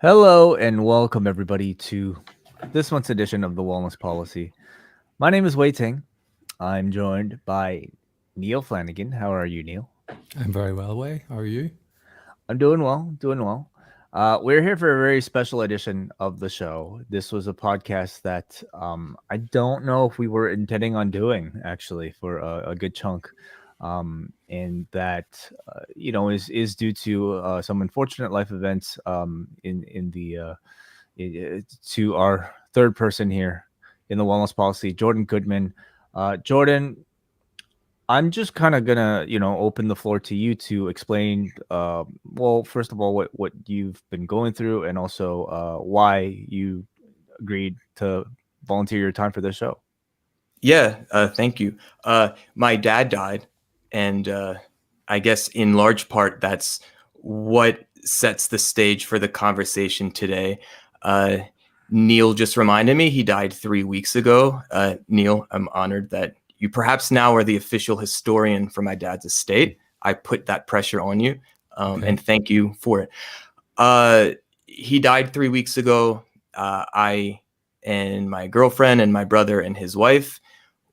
Hello and welcome everybody to this month's edition of the Wellness Policy. My name is Wai Ting. I'm joined by Neal Flanagan. How are you, Neal? I'm very well, Way. How are you? I'm doing well, doing well. We're here for a very special edition of the show. This was a podcast that I don't know if we were intending on doing actually for a good chunk, and that is due to some unfortunate life events in the to our third person here in the Wellness Policy, Jordan Goodman. Jordan, I'm just kind of gonna, open the floor to you to explain. Well, first of all, what you've been going through, and also why you agreed to volunteer your time for this show. Yeah, thank you. My dad died, and I guess in large part that's what sets the stage for the conversation today. Uh, Neal just reminded me he died 3 weeks ago. Neal, I'm honored that you perhaps now are the official historian for my dad's estate. I put that pressure on you, and thank you for it. He died 3 weeks ago. I and my girlfriend and my brother and his wife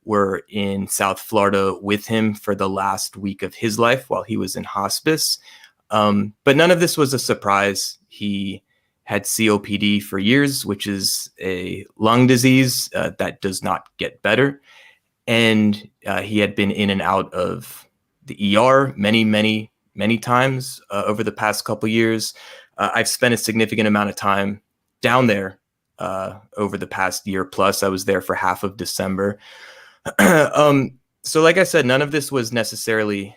were in South Florida with him for the last week of his life while he was in hospice. But none of this was a surprise. He had COPD for years, which is a lung disease that does not get better. And he had been in and out of the ER many, many, many times over the past couple years. I've spent a significant amount of time down there over the past year plus. I was there for half of December. So like I said, none of this was necessarily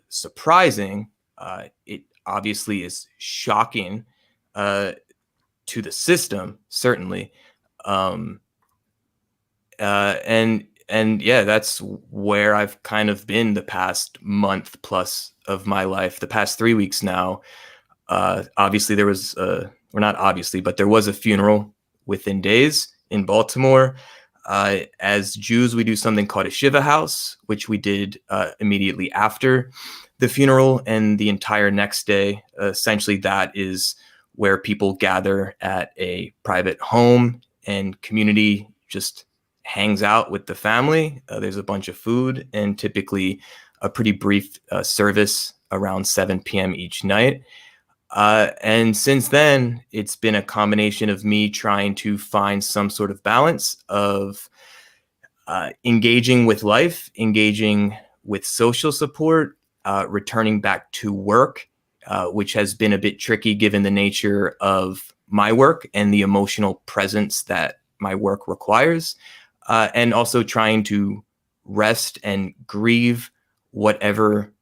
surprising. It obviously is shocking to the system, certainly. And yeah, that's where I've kind of been the past month plus of my life, the past 3 weeks now. Obviously there was, or not obviously, but there was a funeral within days in Baltimore. As Jews, we do something called a Shiva house, which we did immediately after the funeral and the entire next day. Essentially, that is where people gather at a private home and community just hangs out with the family. There's a bunch of food and typically a pretty brief service around 7 p.m. each night. And since then, it's been a combination of me trying to find some sort of balance of engaging with life, engaging with social support, returning back to work, which has been a bit tricky given the nature of my work and the emotional presence that my work requires, and also trying to rest and grieve whatever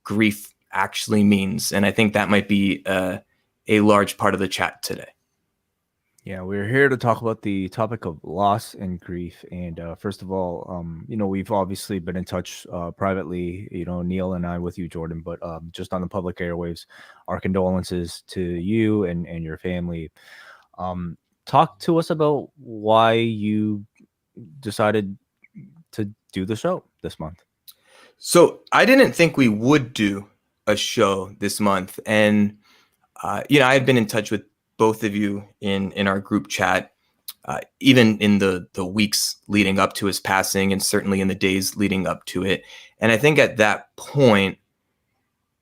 grief actually means. And I think that might be a large part of the chat today. Yeah, we're here to talk about the topic of loss and grief. And first of all, we've obviously been in touch privately, Neal and I with you, Jordan, but just on the public airwaves, our condolences to you and your family. Talk to us about why you decided to do the show this month. So I didn't think we would do a show this month. And, I had been in touch with both of you in our group chat, even in the weeks leading up to his passing and certainly in the days leading up to it. And I think at that point,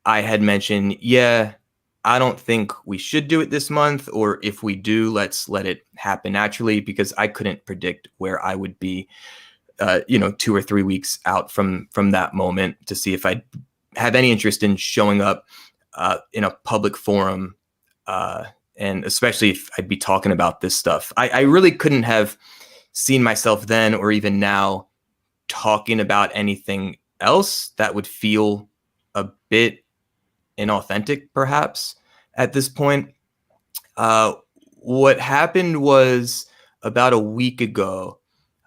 I had mentioned, yeah, I don't think we should do it this month, or if we do, let's let it happen naturally, because I couldn't predict where I would be 2 or 3 weeks out from that moment to see if I'd have any interest in showing up in a public forum, and especially if I'd be talking about this stuff. I really couldn't have seen myself then or even now talking about anything else that would feel a bit inauthentic, perhaps, at this point. What happened was about a week ago,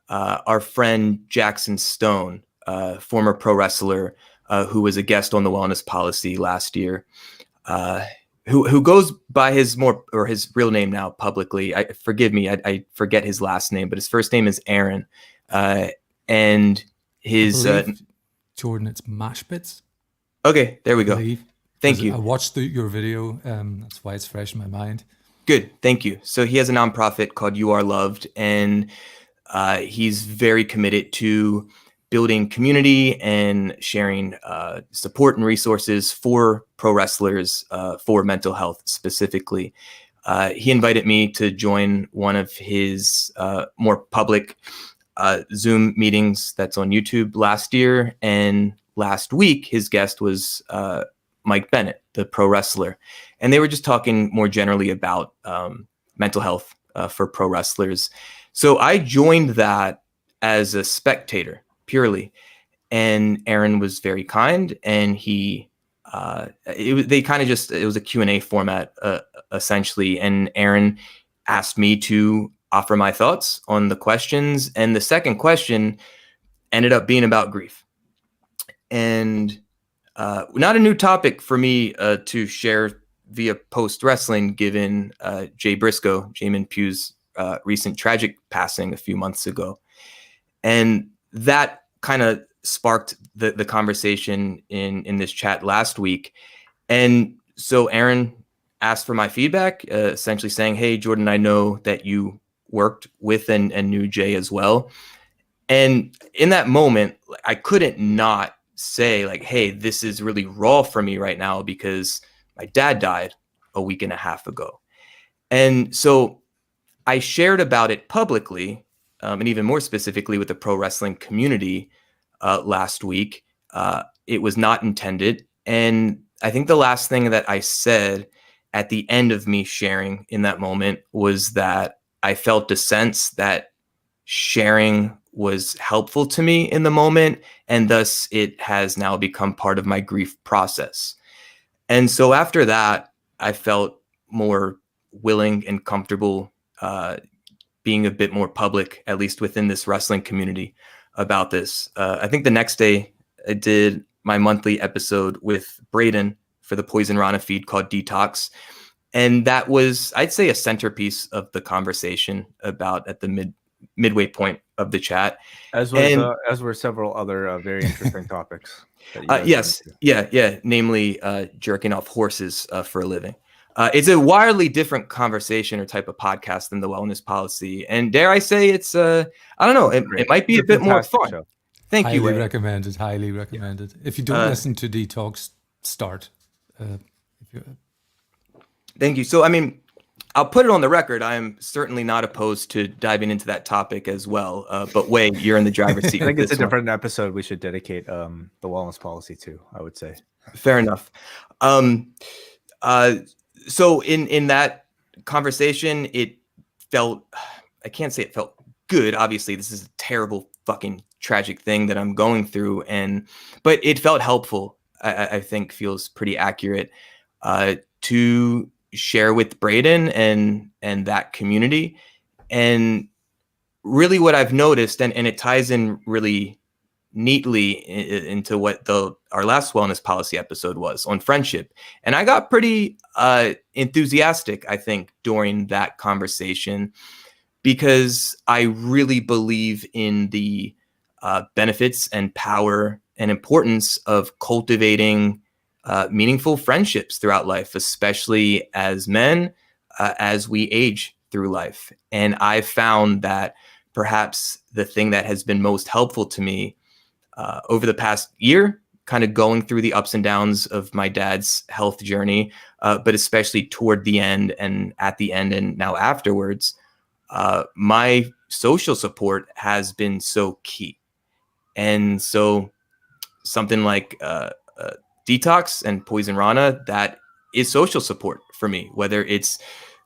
our friend Jackson Stone, former pro wrestler, who was a guest on the Wellness Policy last year, who goes by his real name now publicly. Forgive me, I forget his last name, but his first name is Aaron. And his Jordan, it's Mashbits. Okay, there we go. Thank you. I watched your video. That's why it's fresh in my mind. Good. Thank you. So he has a nonprofit called You Are Loved, and he's very committed to building community and sharing support and resources for pro wrestlers for mental health specifically. He invited me to join one of his more public Zoom meetings that's on YouTube last year. And last week, his guest was Mike Bennett, the pro wrestler. And they were just talking more generally about mental health for pro wrestlers. So I joined that as a spectator purely. And Aaron was very kind, and it was a Q&A format essentially. And Aaron asked me to offer my thoughts on the questions. And the second question ended up being about grief. And not a new topic for me to share via Post Wrestling, given Jay Briscoe, Jamin Pugh's recent tragic passing a few months ago. And that kind of sparked the conversation in this chat last week. And so Aaron asked for my feedback, essentially saying, hey, Jordan, I know that you worked with and knew Jay as well. And in that moment, I couldn't not say like, hey, this is really raw for me right now because my dad died a week and a half ago. And so I shared about it publicly, and even more specifically with the pro wrestling community last week. It was not intended. And I think the last thing that I said at the end of me sharing in that moment was that I felt a sense that sharing was helpful to me in the moment, and thus it has now become part of my grief process. And so after that, I felt more willing and comfortable being a bit more public, at least within this wrestling community, about this. I think the next day I did my monthly episode with Braden for the Poison Rana feed called Detox. And that was, I'd say, a centerpiece of the conversation about at the midway point of the chat. As were several other very interesting topics. Yes. Yeah. Namely, jerking off horses for a living. It's a wildly different conversation or type of podcast than the wellness policy. And dare I say it's, I don't know, it might be a bit more fun. Show. Thank you. Highly recommended. Highly recommended. If you don't listen to Detox, start. Thank you. So, I mean, I'll put it on the record. I am certainly not opposed to diving into that topic as well. But Wai, you're in the driver's seat. I think it's a different episode we should dedicate the wellness policy to, I would say. Fair enough. So in that conversation, it felt, I can't say it felt good. Obviously, this is a terrible fucking tragic thing that I'm going through. But it felt helpful. I think feels pretty accurate to share with Braden and that community. And really what I've noticed, and it ties in really neatly into what our last wellness policy episode was on friendship. And I got pretty enthusiastic, I think, during that conversation, because I really believe in the benefits and power and importance of cultivating meaningful friendships throughout life, especially as men, as we age through life. And I found that perhaps the thing that has been most helpful to me over the past year, kind of going through the ups and downs of my dad's health journey, but especially toward the end and at the end and now afterwards, my social support has been so key. And so something like Detox and Poison Rana, that is social support for me, whether it's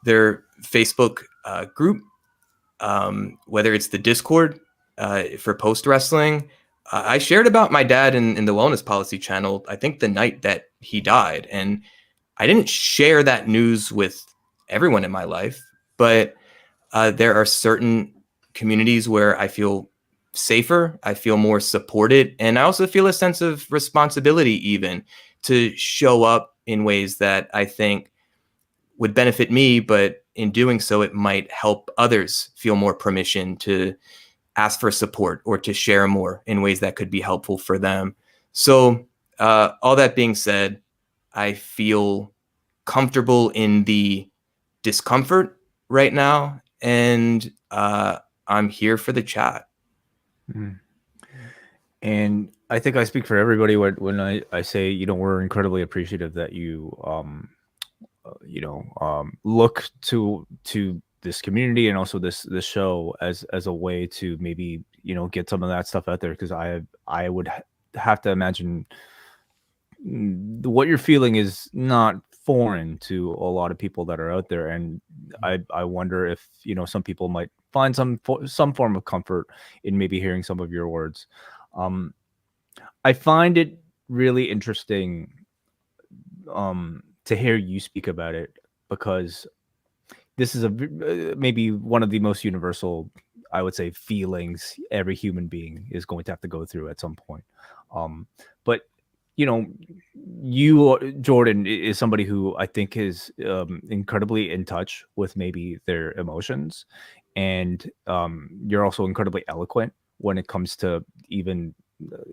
their Facebook group, whether it's the Discord for Post Wrestling. I shared about my dad in the wellness policy channel, I think the night that he died. And I didn't share that news with everyone in my life, but there are certain communities where I feel safer, I feel more supported, and I also feel a sense of responsibility even to show up in ways that I think would benefit me, but in doing so, it might help others feel more permission to ask for support or to share more in ways that could be helpful for them. So all that being said, I feel comfortable in the discomfort right now, and I'm here for the chat. Mm. And I think I speak for everybody when I say, you know, we're incredibly appreciative that you look to this community and also this show as a way to maybe, you know, get some of that stuff out there, because I would have to imagine what you're feeling is not foreign to a lot of people that are out there, and I wonder if, you know, some people might find some form of comfort in maybe hearing some of your words. I find it really interesting to hear you speak about it, because this is maybe one of the most universal, I would say, feelings every human being is going to have to go through at some point. But you know, you, Jordan, is somebody who I think is incredibly in touch with maybe their emotions, and you're also incredibly eloquent when it comes to even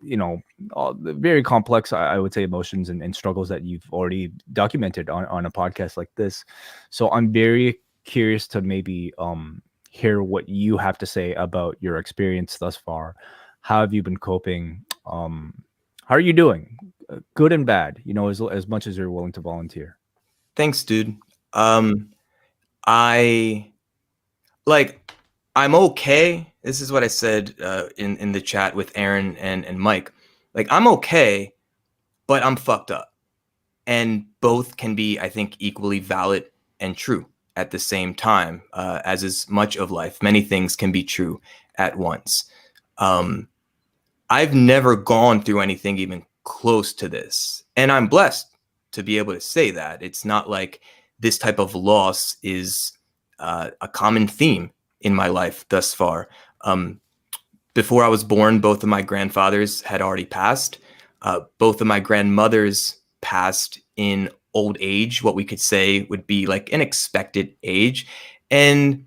you know, all the very complex, I would say, emotions and struggles that you've already documented on a podcast like this. So I'm very curious to maybe hear what you have to say about your experience thus far. How have you been coping? How are you doing? Good and bad, you know, as much as you're willing to volunteer. Thanks, dude. I I'm okay. This is what I said in the chat with Aaron and Mike. Like, I'm okay, but I'm fucked up. And both can be, I think, equally valid and true at the same time, as is much of life. Many things can be true at once. I've never gone through anything even close to this. And I'm blessed to be able to say that. It's not like this type of loss is a common theme in my life thus far. Before I was born, both of my grandfathers had already passed. Both of my grandmothers passed in old age, what we could say would be like an expected age. And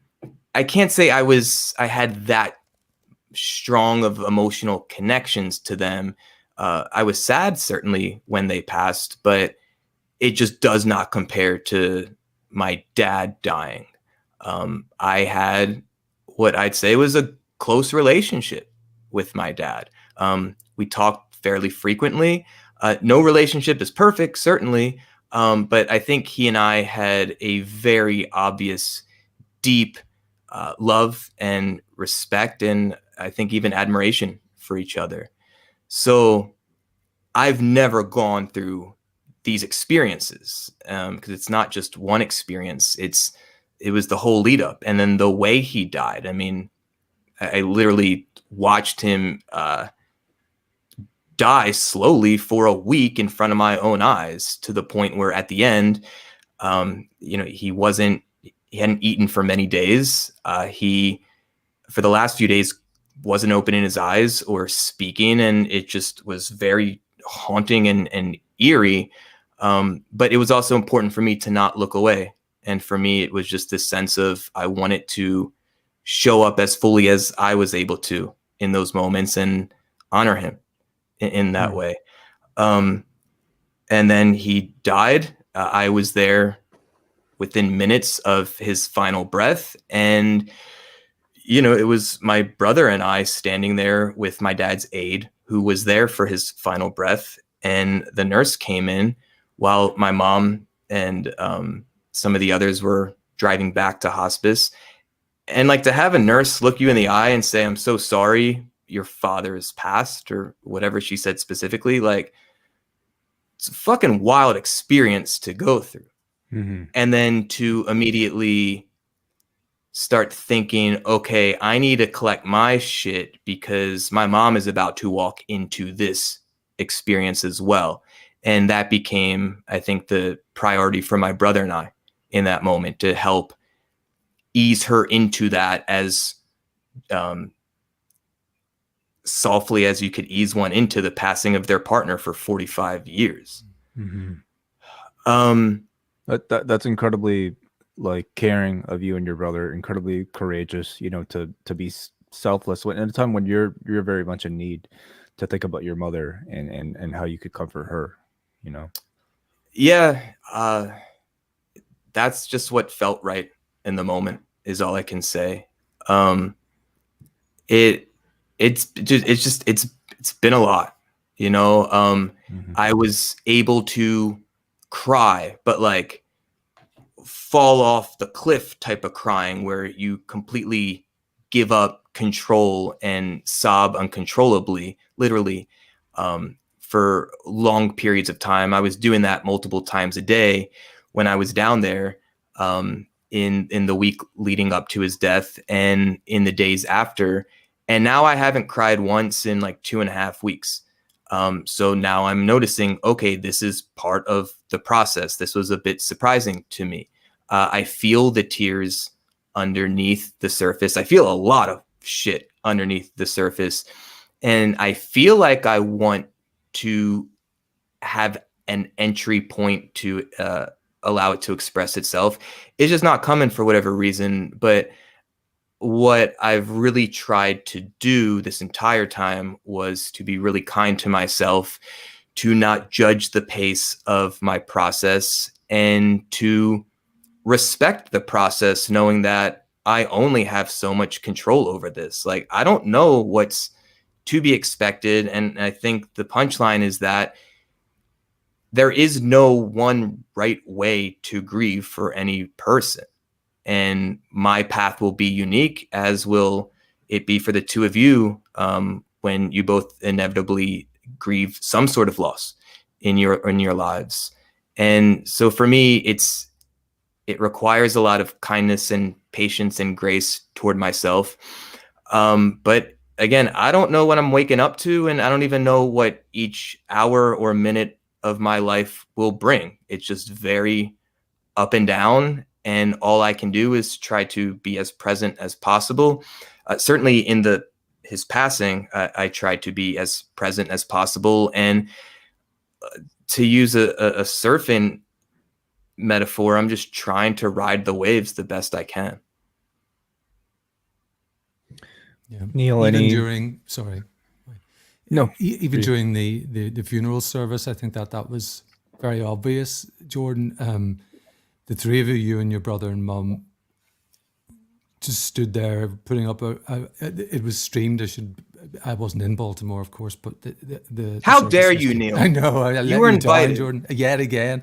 I can't say I had that strong of emotional connections to them. I was sad, certainly, when they passed, but it just does not compare to my dad dying. I had what I'd say was a close relationship with my dad. We talked fairly frequently. No relationship is perfect, certainly, but I think he and I had a very obvious, deep love and respect, and I think even admiration for each other. So I've never gone through these experiences, because it's not just one experience. It was the whole lead up, and then the way he died. I mean, I literally watched him die slowly for a week in front of my own eyes, to the point where at the end, he hadn't eaten for many days. He, for the last few days, wasn't opening his eyes or speaking, and it just was very haunting and eerie. But it was also important for me to not look away. And for me, it was just this sense of, I wanted to show up as fully as I was able to in those moments and honor him in that way. And then he died. I was there within minutes of his final breath. And, you know, it was my brother and I standing there with my dad's aide, who was there for his final breath. And the nurse came in while my mom and some of the others were driving back to hospice. And like, to have a nurse look you in the eye and say, "I'm so sorry, your father has passed," or whatever she said specifically, like, it's a fucking wild experience to go through. Mm-hmm. And then to immediately start thinking, okay, I need to collect my shit because my mom is about to walk into this experience as well. And that became, I think, the priority for my brother and I in that moment, to help ease her into that as softly as you could ease one into the passing of their partner for 45 years. Mm-hmm. That's incredibly, like, caring of you and your brother, incredibly courageous, you know, to be selfless when, at a time when you're very much in need, to think about your mother and how you could comfort her, you know. Yeah. that's just what felt right in the moment, is all I can say. It's been a lot, you know. I was able to cry, but like fall off the cliff type of crying where you completely give up control and sob uncontrollably, literally, for long periods of time. I was doing that multiple times a day when I was down there, in the week leading up to his death and in the days after. And now I haven't cried once in like 2.5 weeks. So now I'm noticing, okay, this is part of the process. This was a bit surprising to me. I feel the tears underneath the surface. I feel a lot of shit underneath the surface. And I feel like I want to have an entry point to allow it to express itself. It's just not coming for whatever reason. But what I've really tried to do this entire time was to be really kind to myself, to not judge the pace of my process, and to respect the process, knowing that I only have so much control over this. Like, I don't know what's to be expected. And I think the punchline is that there is no one right way to grieve for any person. And my path will be unique, as will it be for the two of you, when you both inevitably grieve some sort of loss in your lives. And so for me, it requires a lot of kindness and patience and grace toward myself. But again, I don't know what I'm waking up to, and I don't even know what each hour or minute of my life will bring. It's just very up and down. And all I can do is try to be as present as possible. Certainly in his passing, I tried to be as present as possible. And to use a surfing metaphor, I'm just trying to ride the waves the best I can. Yeah. Neal, even during the funeral service, I think that was very obvious, Jordan. The three of you and your brother and mum, just stood there putting up it was streamed. I wasn't in Baltimore, of course, but the how dare you, Neal? I know, I you were invited, down, Jordan, yet again.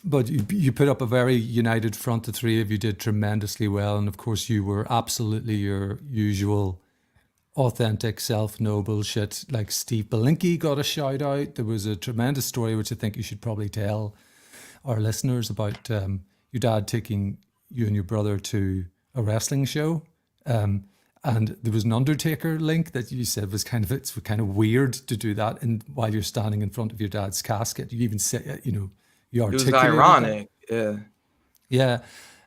But you put up a very united front. The three of you did tremendously well, and of course you were absolutely your usual authentic self, no bullshit. Like Steve Belinky got a shout out. There was a tremendous story which I think you should probably tell our listeners about your dad taking you and your brother to a wrestling show, and there was an Undertaker link that you said was kind of weird to do that, and while you're standing in front of your dad's casket, you even said, you articulated it was ironic. that. Yeah.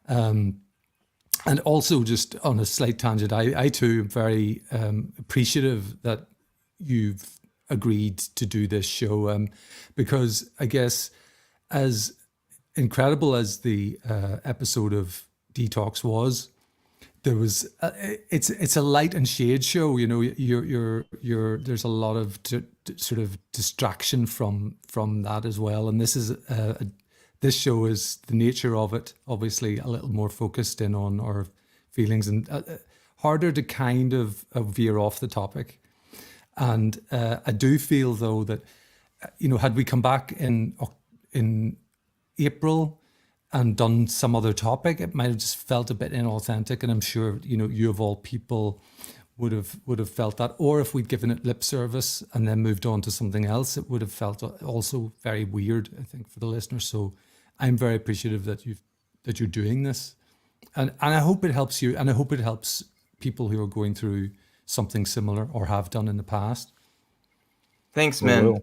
And also, just on a slight tangent, I too am very appreciative that you've agreed to do this show, because I guess, as incredible as the episode of Detox was, there was it's a light and shade show. You're there's a lot of sort of distraction from that as well, and this show is, the nature of it, obviously a little more focused in on our feelings, and harder to kind of veer off the topic. And I do feel though that had we come back in April and done some other topic, it might have just felt a bit inauthentic, and I'm sure you of all people would have felt that. Or if we'd given it lip service and then moved on to something else, it would have felt also very weird, I think, for the listener. So I'm very appreciative that you're doing this, and I hope it helps you, and I hope it helps people who are going through something similar or have done in the past. Thanks, man.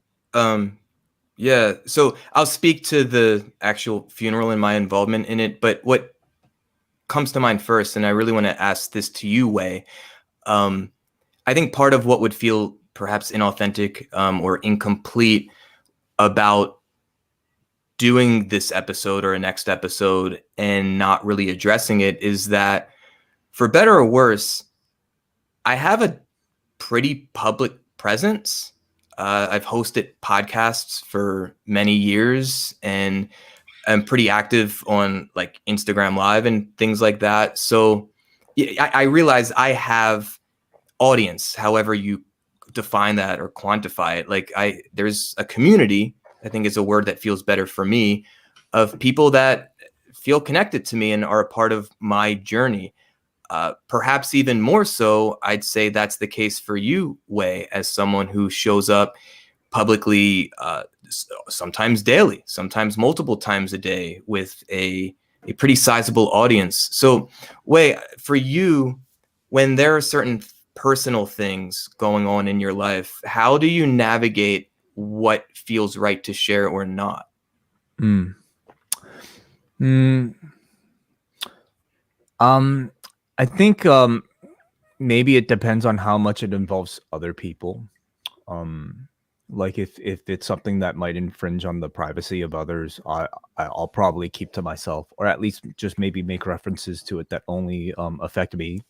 Yeah, so I'll speak to the actual funeral and my involvement in it, but what comes to mind first, and I really want to ask this to you, Wai, I think part of what would feel perhaps inauthentic or incomplete about doing this episode or a next episode and not really addressing it is that, for better or worse, I have a pretty public presence. I've hosted podcasts for many years, and am pretty active on like Instagram Live and things like that. So I realize I have audience, however you define that or quantify it. Like there's a community, I think is a word that feels better for me, of people that feel connected to me and are a part of my journey. Perhaps even more so, I'd say that's the case for you, Wai, as someone who shows up publicly, sometimes daily, sometimes multiple times a day, with a pretty sizable audience. So, Wai, for you, when there are certain personal things going on in your life, how do you navigate what feels right to share or not? I think maybe it depends on how much it involves other people. Like if it's something that might infringe on the privacy of others, I'll probably keep to myself, or at least just maybe make references to it that only affect me.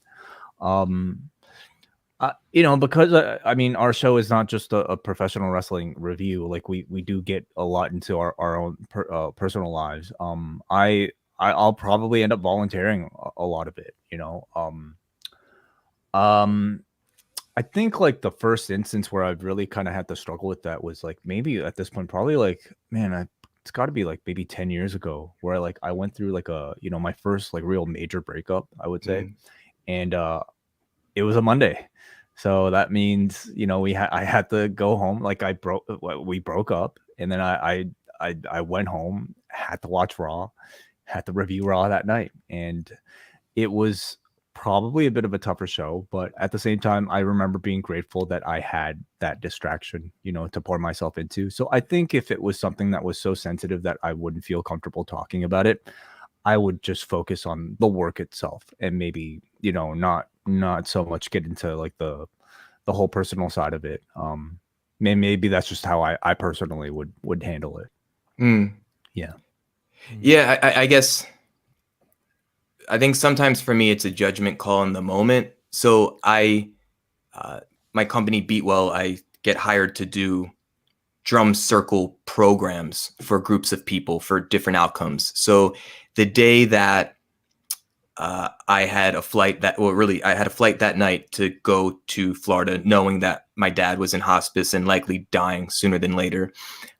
Because I mean, our show is not just a professional wrestling review. Like we do get a lot into our own personal lives. I'll probably end up volunteering a lot of it. I think like the first instance where I've really kind of had to struggle with that was like maybe at this point, probably like, man, it's got to be like maybe 10 years ago, where like I went through like my first like real major breakup, I would say. And it was a Monday. So that means, I had to go home. Like we broke up, and then I went home, had to watch Raw, had to review Raw that night. And it was probably a bit of a tougher show, but at the same time, I remember being grateful that I had that distraction, to pour myself into. So I think if it was something that was so sensitive that I wouldn't feel comfortable talking about it, I would just focus on the work itself, and maybe, not so much get into like the whole personal side of it. Maybe that's just how I personally would handle it. Yeah. Yeah. I guess I think sometimes for me, it's a judgment call in the moment. So my company Beatwell, I get hired to do drum circle programs for groups of people for different outcomes. So the day that I had a flight that night to go to Florida, knowing that my dad was in hospice and likely dying sooner than later.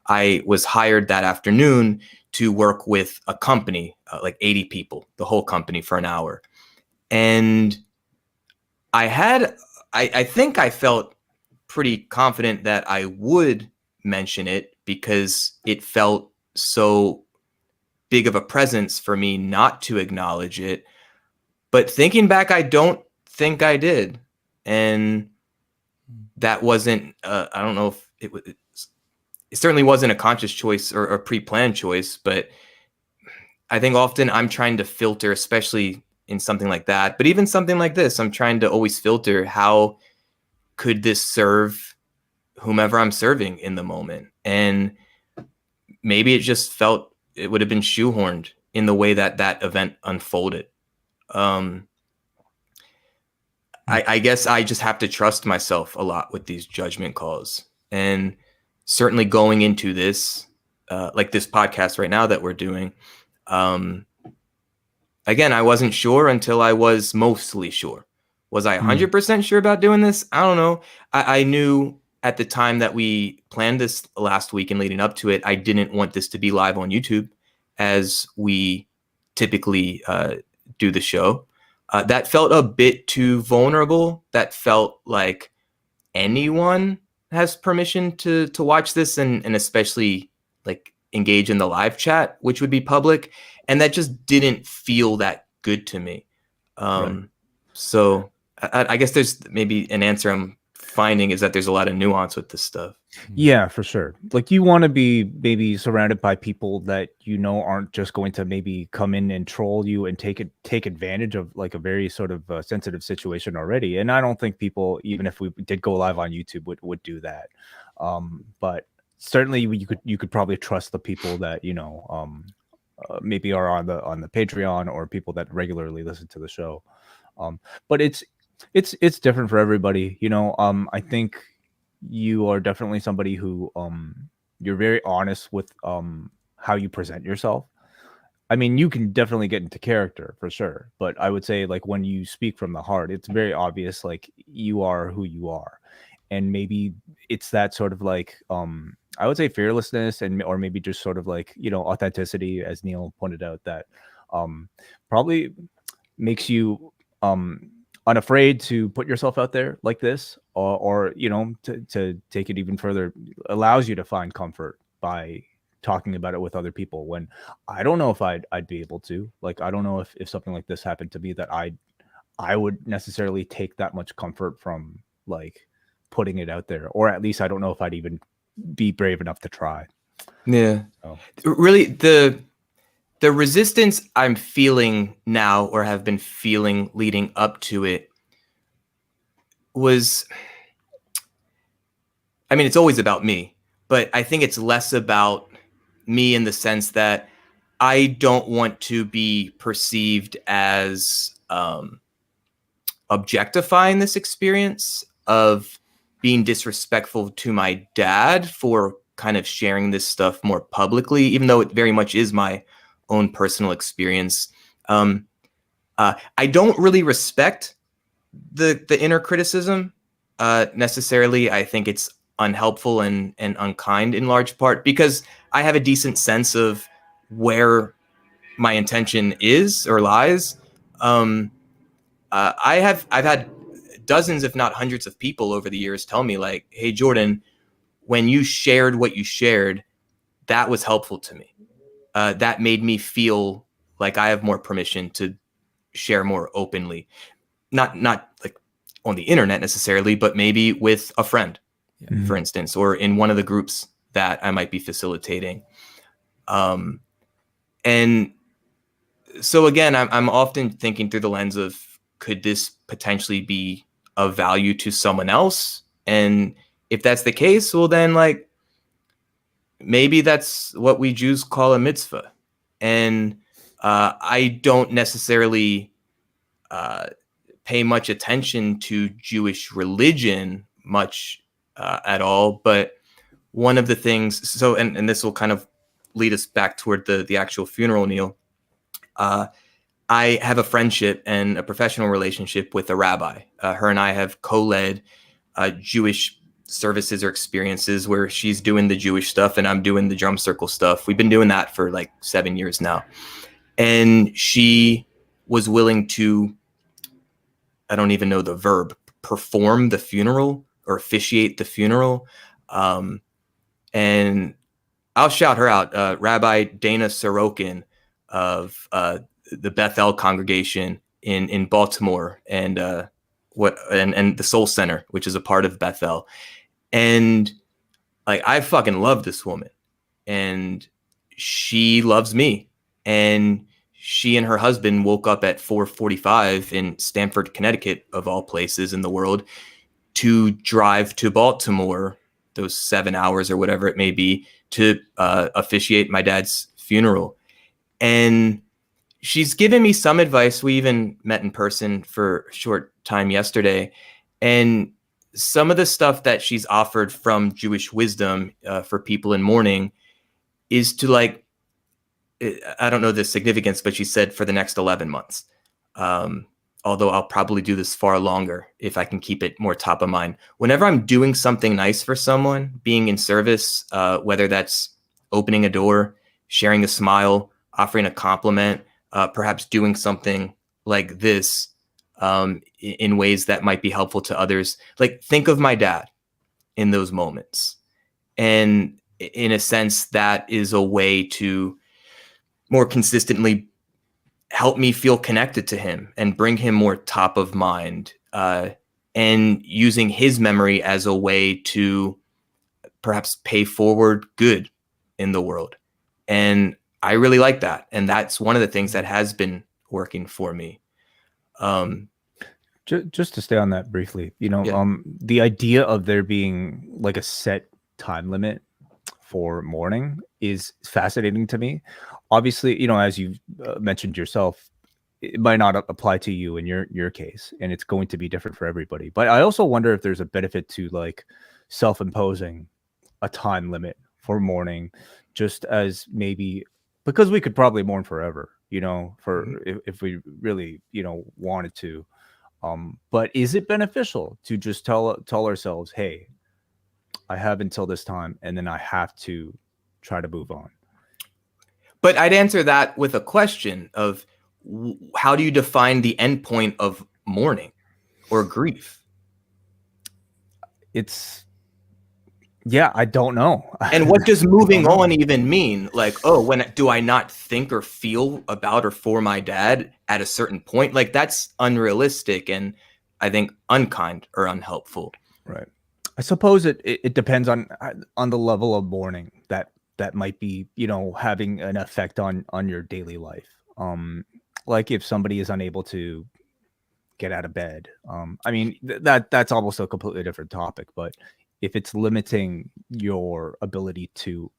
I was hired that afternoon to work with a company, like 80 people, the whole company, for an hour. And I think I felt pretty confident that I would mention it because it felt so big of a presence for me not to acknowledge it. But thinking back, I don't think I did. And that wasn't, I don't know if it certainly wasn't a conscious choice or a pre-planned choice, but I think often I'm trying to filter, especially in something like that, but even something like this, I'm trying to always filter, how could this serve whomever I'm serving in the moment? And maybe it just felt it would have been shoehorned in the way that event unfolded. I guess I just have to trust myself a lot with these judgment calls. And certainly going into this, like this podcast right now that we're doing, again, I wasn't sure until I was mostly sure. Was I 100% sure about doing this? I don't know. I knew at the time that we planned this last week and leading up to it, I didn't want this to be live on YouTube as we typically do the show. That felt a bit too vulnerable. That felt like anyone has permission to watch this and especially like engage in the live chat, which would be public. And that just didn't feel that good to me. Right. So I guess there's maybe an answer I'm finding is that there's a lot of nuance with this stuff. Yeah, for sure. Like you want to be maybe surrounded by people that aren't just going to maybe come in and troll you and take advantage of like a very sort of sensitive situation already. And I don't think people, even if we did go live on YouTube, would do that. But certainly you could probably trust the people that maybe are on the Patreon, or people that regularly listen to the show. But it's different for everybody. I think you are definitely somebody who you're very honest with how you present yourself. I mean, you can definitely get into character for sure, but I would say like when you speak from the heart, it's very obvious like you are who you are. And maybe it's that sort of like I would say fearlessness and or maybe just sort of like, you know, authenticity, as Neil pointed out, that um probably makes you unafraid to put yourself out there like this, or you know, to take it even further, allows you to find comfort by talking about it with other people, when I don't know if I'd be able to. Like, I don't know if something like this happened to me, that I would necessarily take that much comfort from like putting it out there, or at least I don't know if I'd even be brave enough to try. Yeah. So. Really, the resistance I'm feeling now, or have been feeling leading up to it, was, I mean, it's always about me, but I think it's less about me in the sense that I don't want to be perceived as objectifying this experience of being disrespectful to my dad for kind of sharing this stuff more publicly, even though it very much is my own personal experience. I don't really respect the inner criticism necessarily. I think it's unhelpful and unkind in large part because I have a decent sense of where my intention is or lies. I've had dozens, if not hundreds, of people over the years tell me like, "Hey, Jordan, when you shared what you shared, that was helpful to me. That made me feel like I have more permission to share more openly, not like on the internet necessarily, but maybe with a friend, for instance, or in one of the groups that I might be facilitating." And so again, I'm often thinking through the lens of, could this potentially be of value to someone else? And if that's the case, well, then like maybe that's what we Jews call a mitzvah. And I don't necessarily pay much attention to Jewish religion much at all. But one of the things, so, and this will kind of lead us back toward the actual funeral, Neil. I have a friendship and a professional relationship with a rabbi. Her and I have co-led Jewish services or experiences where she's doing the Jewish stuff and I'm doing the drum circle stuff. We've been doing that for like 7 years now. And she was willing to, I don't even know the verb, perform the funeral or officiate the funeral. And I'll shout her out, Rabbi Dana Sorokin of the Bethel congregation in Baltimore, and and the Soul Center, which is a part of Bethel. And like, I fucking love this woman, and she loves me. And she and her husband woke up at 4:45 in Stamford, Connecticut, of all places in the world, to drive to Baltimore, those 7 hours or whatever it may be, to officiate my dad's funeral. And she's given me some advice. We even met in person for a short time yesterday. And some of the stuff that she's offered from Jewish wisdom for people in mourning is to, like, I don't know the significance, but she said for the next 11 months. Although I'll probably do this far longer if I can keep it more top of mind. Whenever I'm doing something nice for someone, being in service, whether that's opening a door, sharing a smile, offering a compliment, perhaps doing something like this in ways that might be helpful to others. Like, think of my dad in those moments. And in a sense, that is a way to more consistently help me feel connected to him and bring him more top of mind, and using his memory as a way to perhaps pay forward good in the world. And I really like that. And that's one of the things that has been working for me. Just to stay on that briefly, you know, Yeah. the idea of there being like a set time limit for mourning is fascinating to me. Obviously, you know, as you mentioned yourself, it might not apply to you in your case, and it's going to be different for everybody. But I also wonder if there's a benefit to like self-imposing a time limit for mourning, just as maybe because we could probably mourn forever, for if we really, wanted to. But is it beneficial to just tell ourselves, hey, I have until this time, and then I have to try to move on? But I'd answer that with a question of how do you define the endpoint of mourning or grief? I don't know. And what does moving on even mean? Like, oh, when do I not think or feel about or for my dad at a certain point? Like, that's unrealistic and I think unkind or unhelpful. Right. I suppose it depends on the level of mourning that might be, having an effect on your daily life. Like if somebody is unable to get out of bed. I mean, that's almost a completely different topic, but if it's limiting your ability to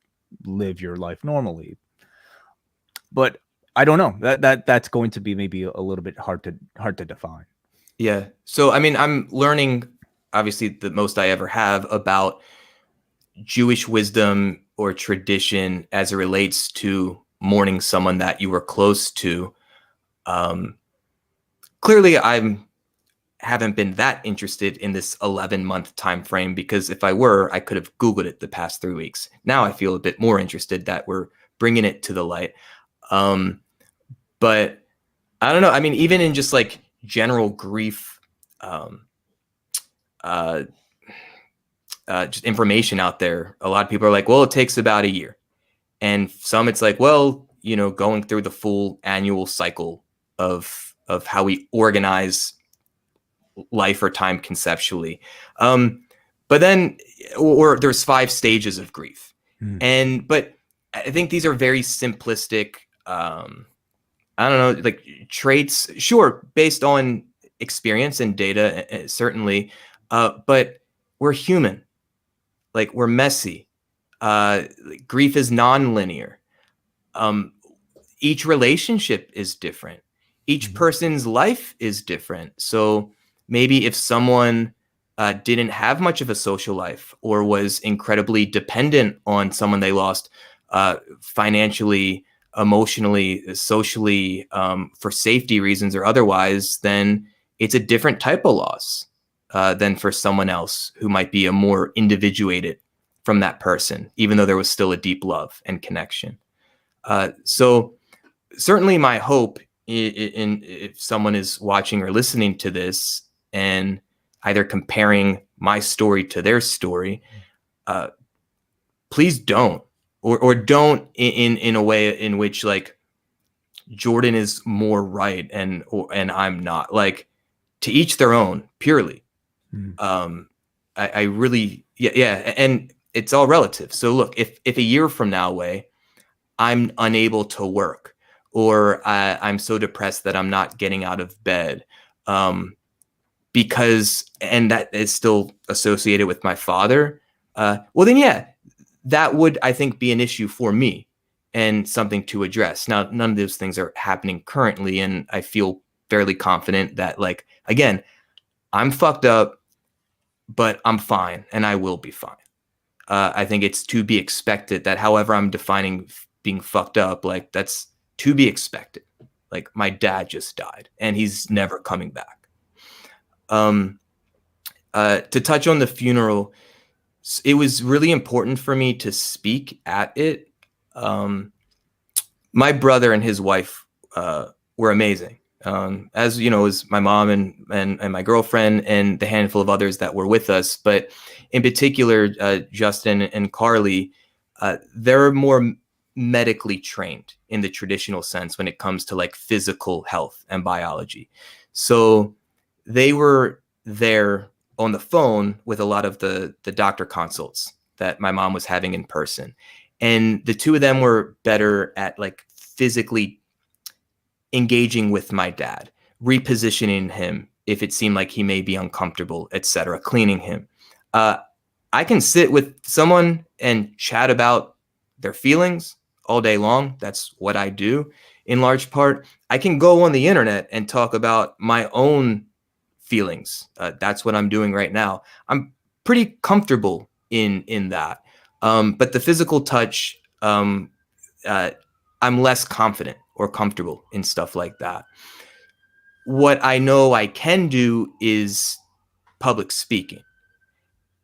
live your life normally, but I don't know, that's going to be maybe a little bit hard to define. Yeah. So, I mean, I'm learning, obviously, the most I ever have about Jewish wisdom or tradition as it relates to mourning someone that you were close to. Clearly, haven't been that interested in this 11-month time frame, because if I were, I could have Googled it the past 3 weeks. Now I feel a bit more interested that we're bringing it to the light. But I don't know. I mean, even in just like general grief, just information out there, a lot of people are like, well, it takes about a year. And some it's like, well, going through the full annual cycle of how we organize life or time conceptually. But then, or there's 5 stages of grief. But I think these are very simplistic, I don't know, like traits, sure, based on experience and data, certainly. But we're human. Like, we're messy. Grief is non-linear. Each relationship is different. Each person's life is different. So maybe if someone didn't have much of a social life or was incredibly dependent on someone they lost, financially, emotionally, socially, for safety reasons or otherwise, then it's a different type of loss than for someone else who might be a more individuated from that person, even though there was still a deep love and connection. So certainly my hope in if someone is watching or listening to this and either comparing my story to their story, please don't, or don't in a way in which like Jordan is more right and I'm not. Like, to each their own, purely. I really, yeah, and it's all relative. So look, if a year from now, Wai, I'm unable to work, or I'm so depressed that I'm not getting out of bed, because, and that is still associated with my father, well then, yeah, that would, I think, be an issue for me and something to address. Now, none of those things are happening currently, and I feel fairly confident that, like, again, I'm fucked up, but I'm fine, and I will be fine. I think it's to be expected that however I'm defining being fucked up, like, that's to be expected. Like, my dad just died, and he's never coming back. To touch on the funeral, it was really important for me to speak at it. My brother and his wife were amazing. As you know, as my mom and my girlfriend and the handful of others that were with us, but in particular, Justin and Carly, they're more medically trained in the traditional sense when it comes to like physical health and biology. So they were there on the phone with a lot of the doctor consults that my mom was having in person. And the two of them were better at like physically engaging with my dad, repositioning him if it seemed like he may be uncomfortable, etc., cleaning him. I can sit with someone and chat about their feelings all day long. That's what I do in large part. I can go on the internet and talk about my own feelings. That's what I'm doing right now. I'm pretty comfortable in that. But the physical touch, I'm less confident or comfortable in stuff like that. What I know I can do is public speaking.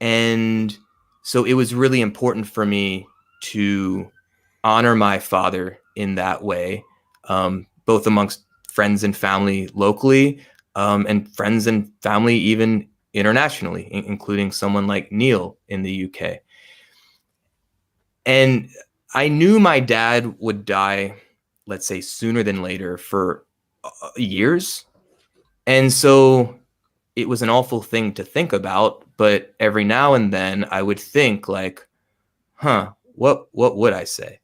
And so it was really important for me to honor my father in that way, both amongst friends and family locally, and friends and family even internationally, including someone like Neal in the UK. And I knew my dad would die, let's say, sooner than later for years. And so it was an awful thing to think about, but every now and then I would think like, what would I say?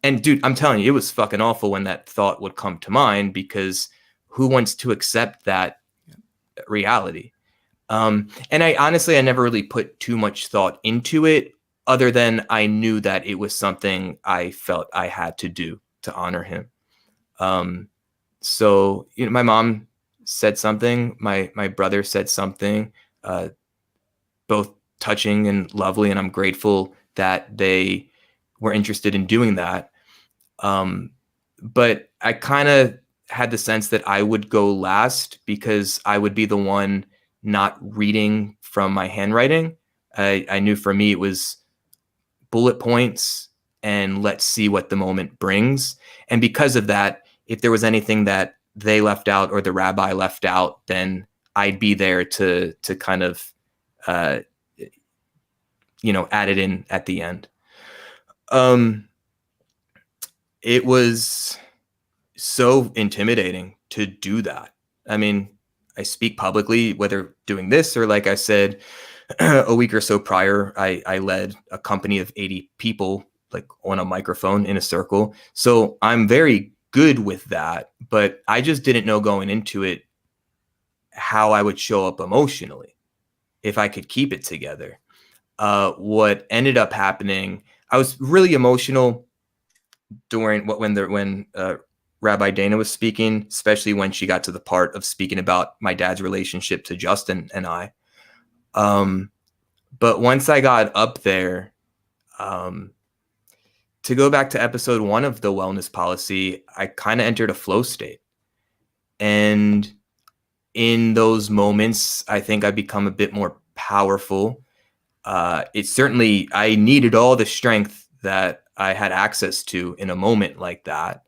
And dude, I'm telling you, it was fucking awful when that thought would come to mind, because who wants to accept that reality? And I never really put too much thought into it, other than I knew that it was something I felt I had to do to honor him. So, you know, my mom said something, my brother said something, both touching and lovely, and I'm grateful that they were interested in doing that. But I kind of had the sense that I would go last because I would be the one not reading from my handwriting. I knew for me it was bullet points and let's see what the moment brings. And because of that, if there was anything that they left out or the rabbi left out, then I'd be there to kind of, add it in at the end. It was so intimidating to do that. I mean, I speak publicly, whether doing this or, like I said, a week or so prior, I led a company of 80 people, like on a microphone in a circle. So I'm very good with that, but I just didn't know going into it how I would show up emotionally, if I could keep it together. What ended up happening, I was really emotional during when Rabbi Dana was speaking, especially when she got to the part of speaking about my dad's relationship to Justin and I. But once I got up there, to go back to episode 1 of the wellness policy, I kind of entered a flow state. And in those moments, I think I become a bit more powerful. I needed all the strength that I had access to in a moment like that.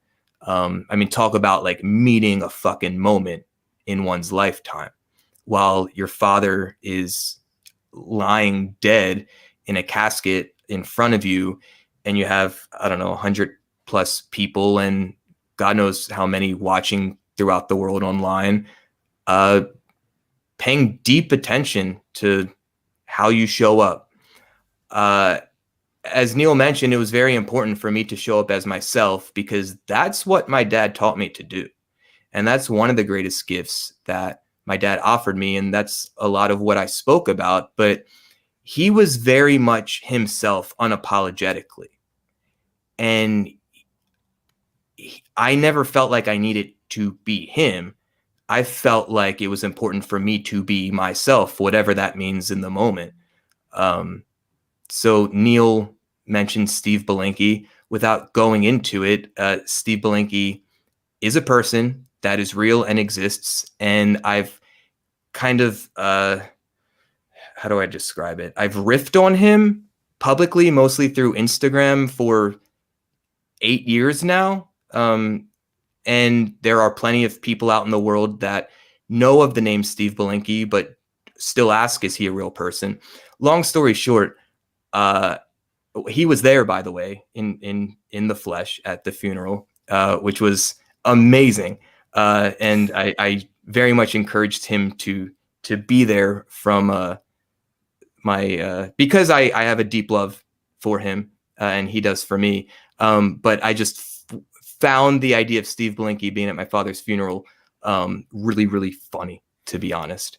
Talk about like meeting a fucking moment in one's lifetime while your father is lying dead in a casket in front of you, and you have, 100 plus people and God knows how many watching throughout the world online, paying deep attention to how you show up. As Neal mentioned, it was very important for me to show up as myself, because that's what my dad taught me to do. And that's one of the greatest gifts that my dad offered me. And that's a lot of what I spoke about. But he was very much himself unapologetically. And I never felt like I needed to be him. I felt like it was important for me to be myself, whatever that means in the moment. So Neal mentioned Steve Belinkie. Without going into it, Steve Belinkie is a person that is real and exists. And I've kind of, how do I describe it? I've riffed on him publicly, mostly through Instagram, for 8 years now. And there are plenty of people out in the world that know of the name Steve Belinkie, but still ask, is he a real person? Long story short, he was there, by the way, in the flesh at the funeral, which was amazing. And I very much encouraged him to be there from because I have a deep love for him, and he does for me. But I just found the idea of Steve Belinkie being at my father's funeral really, really funny, to be honest.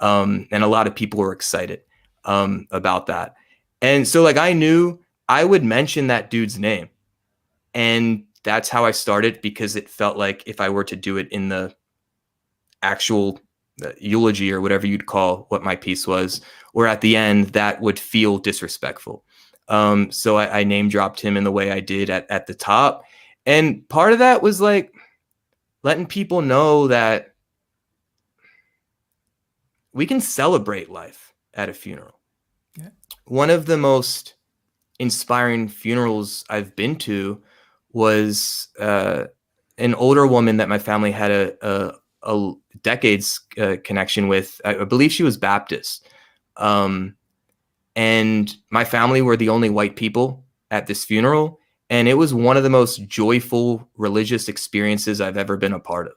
And a lot of people were excited about that. And so like I knew I would mention that dude's name. And that's how I started, because it felt like if I were to do it in the actual eulogy or whatever you'd call what my piece was, or at the end, that would feel disrespectful. So I name dropped him in the way I did at the top. And part of that was like letting people know that we can celebrate life at a funeral. Yeah. One of the most inspiring funerals I've been to was an older woman that my family had a decades connection with. I believe she was Baptist. And my family were the only white people at this funeral. And it was one of the most joyful religious experiences I've ever been a part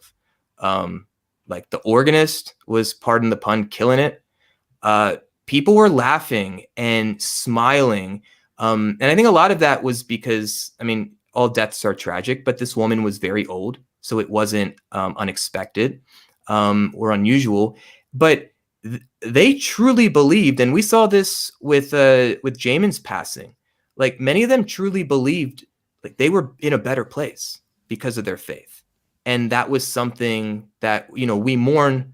of. Like the organist was, pardon the pun, killing it. People were laughing and smiling. And I think a lot of that was because, I mean, all deaths are tragic, but this woman was very old. So it wasn't unexpected or unusual. But they truly believed, and we saw this with Jamin's passing. Like many of them truly believed like they were in a better place because of their faith. And that was something that, you know, we mourn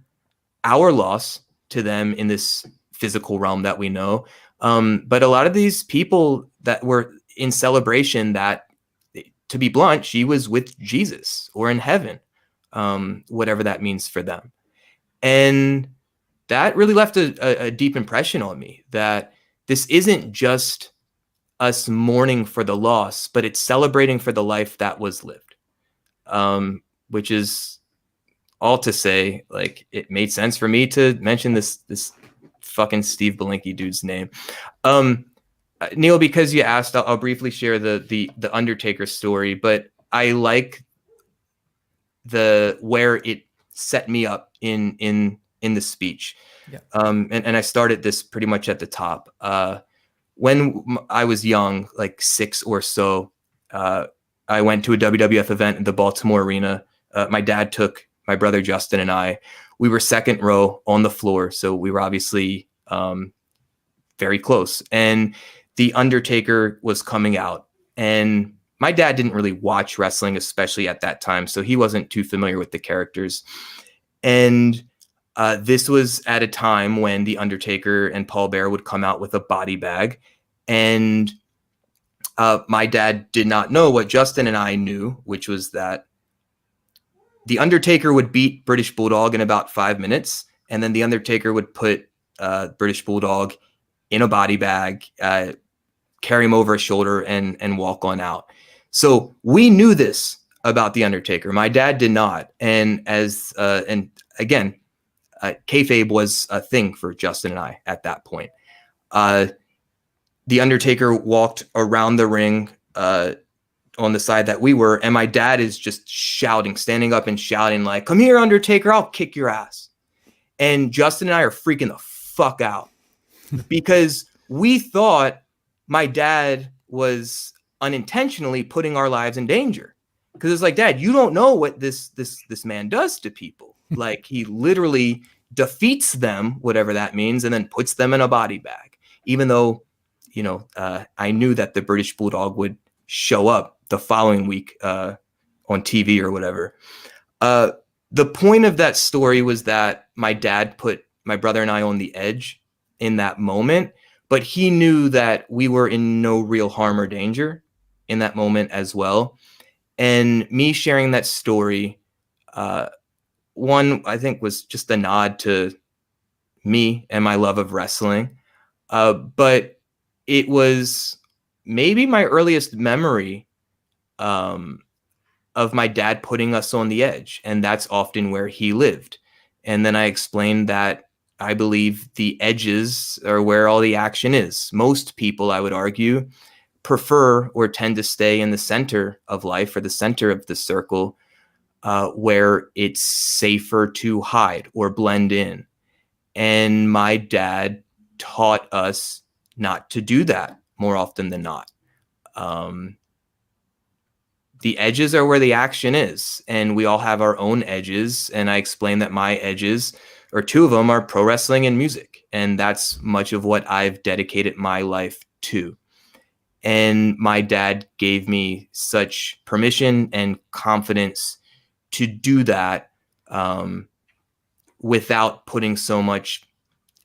our loss to them in this physical realm that we know. But a lot of these people that were in celebration, that, to be blunt, she was with Jesus or in heaven, whatever that means for them. And that really left a deep impression on me, that this isn't just us mourning for the loss, but it's celebrating for the life that was lived, which is all to say, like, it made sense for me to mention this fucking Steve Belinkie dude's name. Neal, because you asked, I'll briefly share the Undertaker story, but I like where it set me up in the speech. Yeah. And I started this pretty much at the top. When I was young, like 6 or so, I went to a WWF event in the Baltimore arena. My dad took my brother Justin and I. We were second row on the floor, so we were obviously very close. And the Undertaker was coming out, and my dad didn't really watch wrestling, especially at that time, so he wasn't too familiar with the characters. And this was at a time when the Undertaker and Paul Bearer would come out with a body bag, and my dad did not know what Justin and I knew, which was that the Undertaker would beat British Bulldog in about 5 minutes, and then the Undertaker would put British Bulldog in a body bag, carry him over his shoulder, and walk on out. So we knew this about the Undertaker. My dad did not, and again, kayfabe was a thing for Justin and I at that point. The Undertaker walked around the ring on the side that we were, and my dad is just shouting, standing up and shouting like, "Come here, Undertaker, I'll kick your ass." And Justin and I are freaking the fuck out because we thought my dad was unintentionally putting our lives in danger. Because it's like, Dad, you don't know what this man does to people. Like, he literally defeats them, whatever that means, and then puts them in a body bag. Even though, you know, I knew that the British Bulldog would show up the following week on TV or whatever. The point of that story was that my dad put my brother and I on the edge in that moment, but he knew that we were in no real harm or danger in that moment as well. And me sharing that story, one, I think, was just a nod to me and my love of wrestling. But it was maybe my earliest memory of my dad putting us on the edge. And that's often where he lived. And then I explained that I believe the edges are where all the action is. Most people, I would argue, prefer or tend to stay in the center of life, or the center of the circle, where it's safer to hide or blend in. And my dad taught us not to do that more often than not. The edges are where the action is, and we all have our own edges. And I explained that my edges, or 2 of them, are pro wrestling and music. And that's much of what I've dedicated my life to. And my dad gave me such permission and confidence to do that without putting so much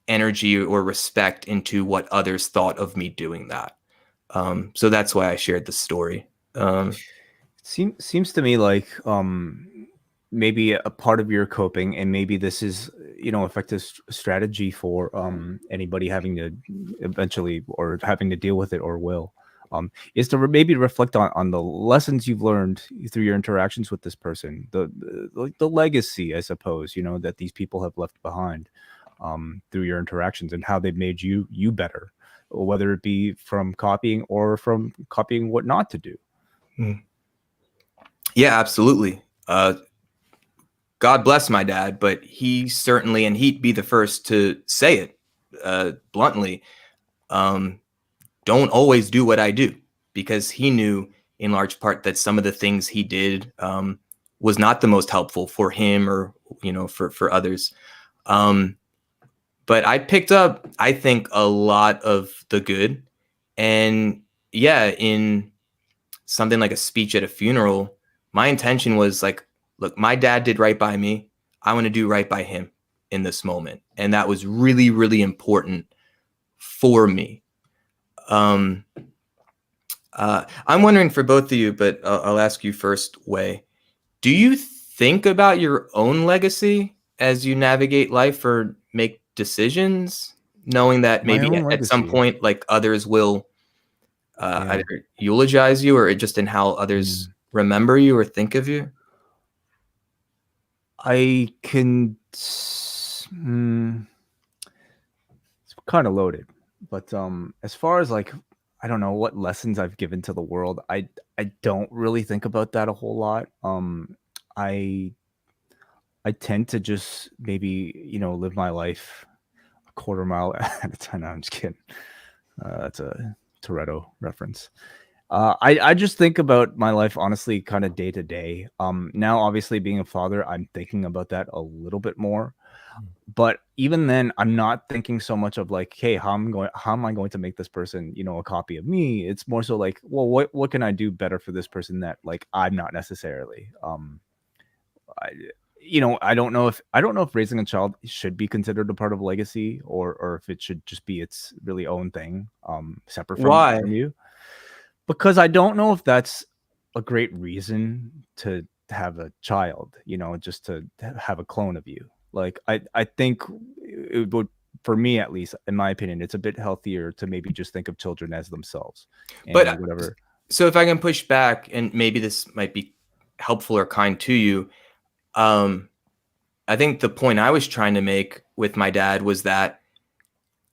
energy or respect into what others thought of me doing that. So that's why I shared the story. Seems to me like maybe a part of your coping, and maybe this is effective strategy for anybody having to eventually or having to deal with it or will, is to maybe reflect on the lessons you've learned through your interactions with this person, the legacy, I suppose, that these people have left behind through your interactions, and how they've made you better, whether it be from copying or from copying what not to do. Yeah, absolutely. God bless my dad, but he certainly, and he'd be the first to say it bluntly, don't always do what I do, because he knew in large part that some of the things he did was not the most helpful for him or, for others. But I picked up, I think, a lot of the good. And yeah, in something like a speech at a funeral, my intention was like, look, my dad did right by me. I want to do right by him in this moment. And that was really, really important for me. I'm wondering for both of you, but I'll ask you first, Wai. Do you think about your own legacy as you navigate life or make decisions, knowing that My maybe own at some legacy. point, like, others will Yeah. either eulogize you or just in how others remember you or think of you? I can. It's kind of loaded, but as far as like, I don't know what lessons I've given to the world. I don't really think about that a whole lot. I I tend to just maybe live my life a quarter mile at a time. No, I'm just kidding. That's a Toretto reference. I just think about my life honestly, kind of day to day. Now obviously being a father, I'm thinking about that a little bit more. But even then, I'm not thinking so much of like, hey, how am I going to make this person, a copy of me? It's more so like, well, what can I do better for this person that like I'm not necessarily. I, I don't know if raising a child should be considered a part of legacy, or if it should just be its really own thing, separate Why? from you. Because I don't know if that's a great reason to have a child, just to have a clone of you. Like I think it would, for me at least, in my opinion, it's a bit healthier to maybe just think of children as themselves and But whatever. so if I can push back, and maybe this might be helpful or kind to you, I think the point I was trying to make with my dad was that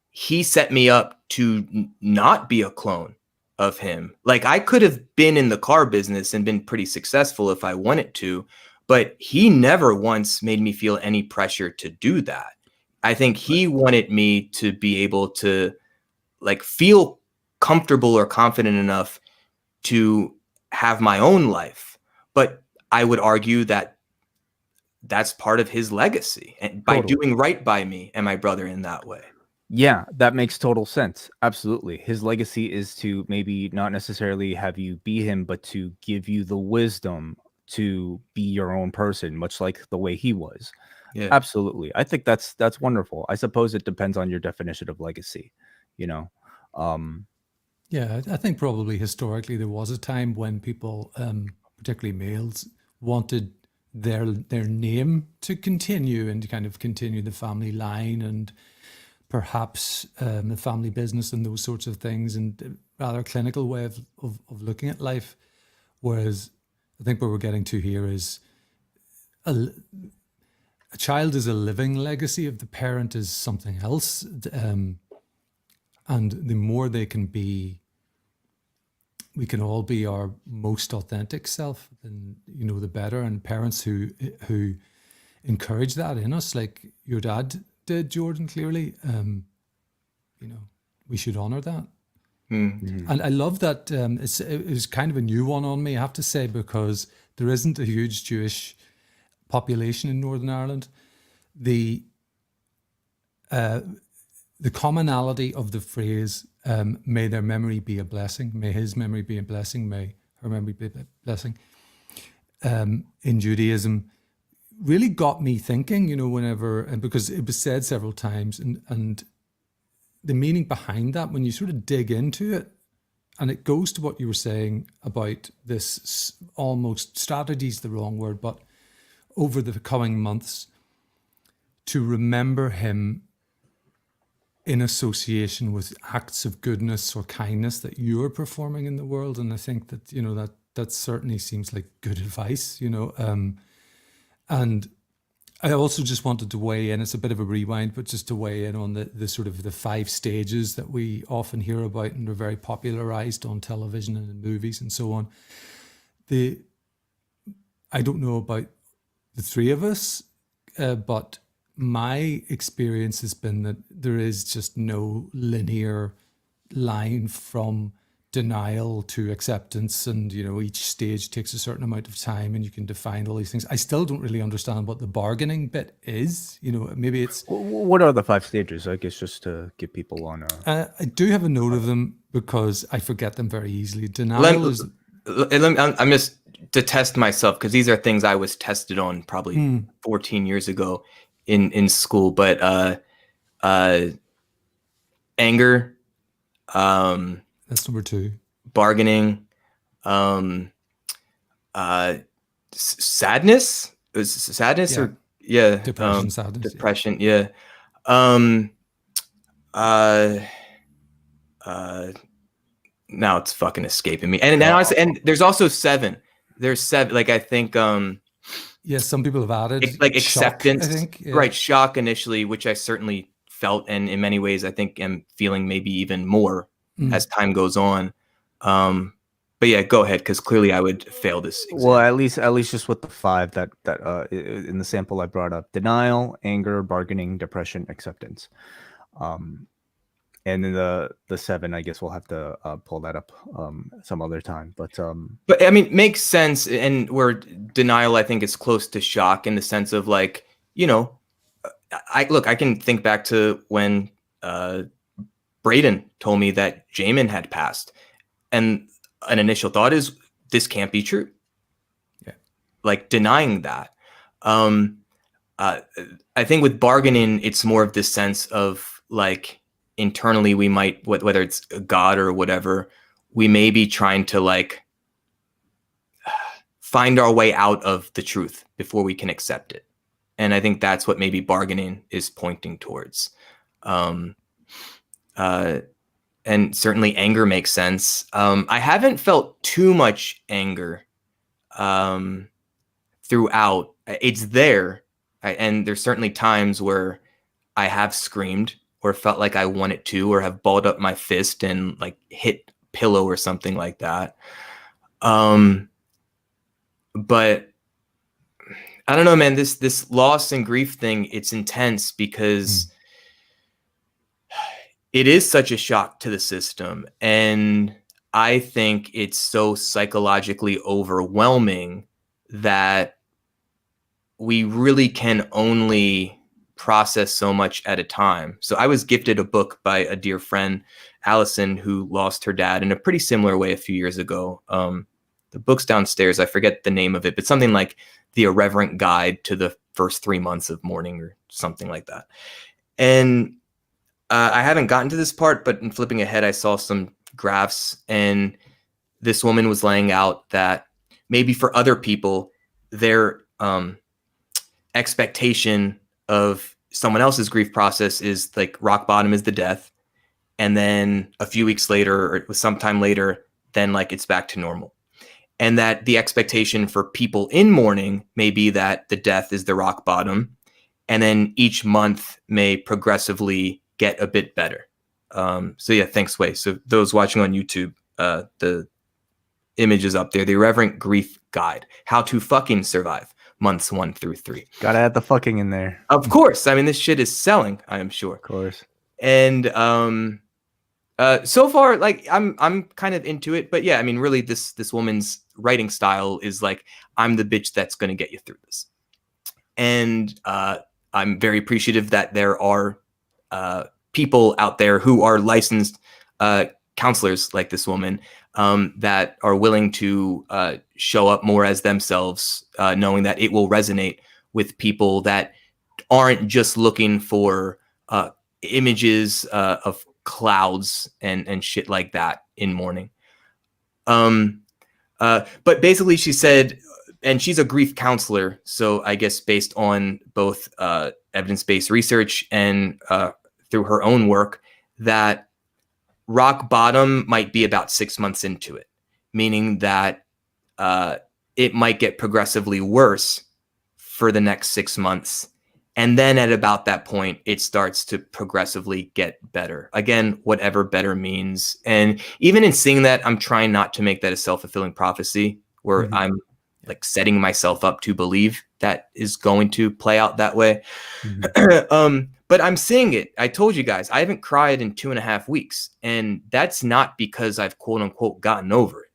he set me up to not be a clone of him. Like, I could have been in the car business and been pretty successful if I wanted to, but he never once made me feel any pressure to do that. I think he wanted me to be able to like feel comfortable or confident enough to have my own life. But I would argue that that's part of his legacy, and by Totally. doing right by me and my brother in that way. Yeah, that makes total sense. Absolutely. His legacy is to maybe not necessarily have you be him, but to give you the wisdom to be your own person, much like the way he was. Yeah. Absolutely. I think that's wonderful. I suppose it depends on your definition of legacy, you know. Um Yeah, I think probably historically there was a time when people, particularly males, wanted their name to continue and to kind of continue the family line and perhaps the family business and those sorts of things, and a rather clinical way of looking at life. Whereas I think what we're getting to here is a child is a living legacy of the parent is something else. And the more they can be, we can all be our most authentic self, and the better. And parents who encourage that in us, like your dad did, Jordan, clearly, we should honor that. Mm. And I love that. It was kind of a new one on me, I have to say, because there isn't a huge Jewish population in Northern Ireland. The commonality of the phrase, may their memory be a blessing, may his memory be a blessing, may her memory be a blessing, in Judaism, really got me thinking, whenever, and because it was said several times, and the meaning behind that, when you sort of dig into it, and it goes to what you were saying about this almost strategy is the wrong word, but over the coming months to remember him in association with acts of goodness or kindness that you're performing in the world. And I think that, that certainly seems like good advice, and I also just wanted to weigh in, it's a bit of a rewind, but just to weigh in on the sort of the 5 stages that we often hear about and are very popularized on television and in movies and so on. I don't know about the 3 of us, but my experience has been that there is just no linear line from denial to acceptance, and each stage takes a certain amount of time, and you can define all these things. I still don't really understand what the bargaining bit is. Maybe it's what are the 5 stages, I guess, just to get people on I do have a note of them because I forget them very easily. Denial is I'm just to test myself, because these are things I was tested on probably 14 years ago in school, but anger, that's number 2. Bargaining, sadness. Is sadness or depression, sadness, depression, yeah. Now it's fucking escaping me. And now and there's also 7. There's 7. Like I think some people have added like shock, acceptance, I think. Right? Shock initially, which I certainly felt, and in many ways I think am feeling maybe even more as time goes on. But yeah, go ahead, because clearly I would fail this exam. Well, at least just with the 5 that in the sample I brought up: denial, anger, bargaining, depression, acceptance. And then the 7, I guess we'll have to pull that up some other time. But I mean, makes sense. And where denial, I think, is close to shock in the sense of like, I can think back to when Braden told me that Jamin had passed, and an initial thought is, this can't be true. Yeah. Like denying that. I think with bargaining, it's more of this sense of like, internally we might, whether it's God or whatever, we may be trying to like find our way out of the truth before we can accept it. And I think that's what maybe bargaining is pointing towards. And certainly anger makes sense. I haven't felt too much anger throughout. It's there. And there's certainly times where I have screamed or felt like I wanted to, or have balled up my fist and like hit pillow or something like that. But I don't know, man, this loss and grief thing, it's intense because it is such a shock to the system. And I think it's so psychologically overwhelming that we really can only process so much at a time. So I was gifted a book by a dear friend, Allison, who lost her dad in a pretty similar way a few years ago. The book's downstairs. I forget the name of it, but something like The Irreverent Guide to the First 3 Months of Mourning or something like that. And I haven't gotten to this part, but in flipping ahead, I saw some graphs, and this woman was laying out that maybe for other people, their expectation of someone else's grief process is like rock bottom is the death. And then a few weeks later, or sometime later, then like it's back to normal. And that the expectation for people in mourning may be that the death is the rock bottom. And then each month may progressively get a bit better. So yeah, thanks, Wai. So those watching on YouTube, the image is up there. The Irreverent Grief Guide, How to Fucking Survive Months 1 through 3. Gotta add the fucking in there. Of course. I mean, this shit is selling, I am sure. Of course. And so far, like I'm kind of into it, but yeah, I mean, really, this woman's writing style is like, I'm the bitch that's going to get you through this. And I'm very appreciative that there are people out there who are licensed counselors like this woman that are willing to show up more as themselves, knowing that it will resonate with people that aren't just looking for images of clouds and shit like that in mourning. But basically she said, and she's a grief counselor, so I guess based on both evidence-based research and through her own work, that rock bottom might be about 6 months into it, meaning that it might get progressively worse for the next 6 months. And then at about that point, it starts to progressively get better. Again, whatever better means. And even in seeing that, I'm trying not to make that a self-fulfilling prophecy where I'm like setting myself up to believe that is going to play out that way. But I'm seeing it. I told you guys, I haven't cried in 2.5 weeks. And that's not because I've quote unquote gotten over it.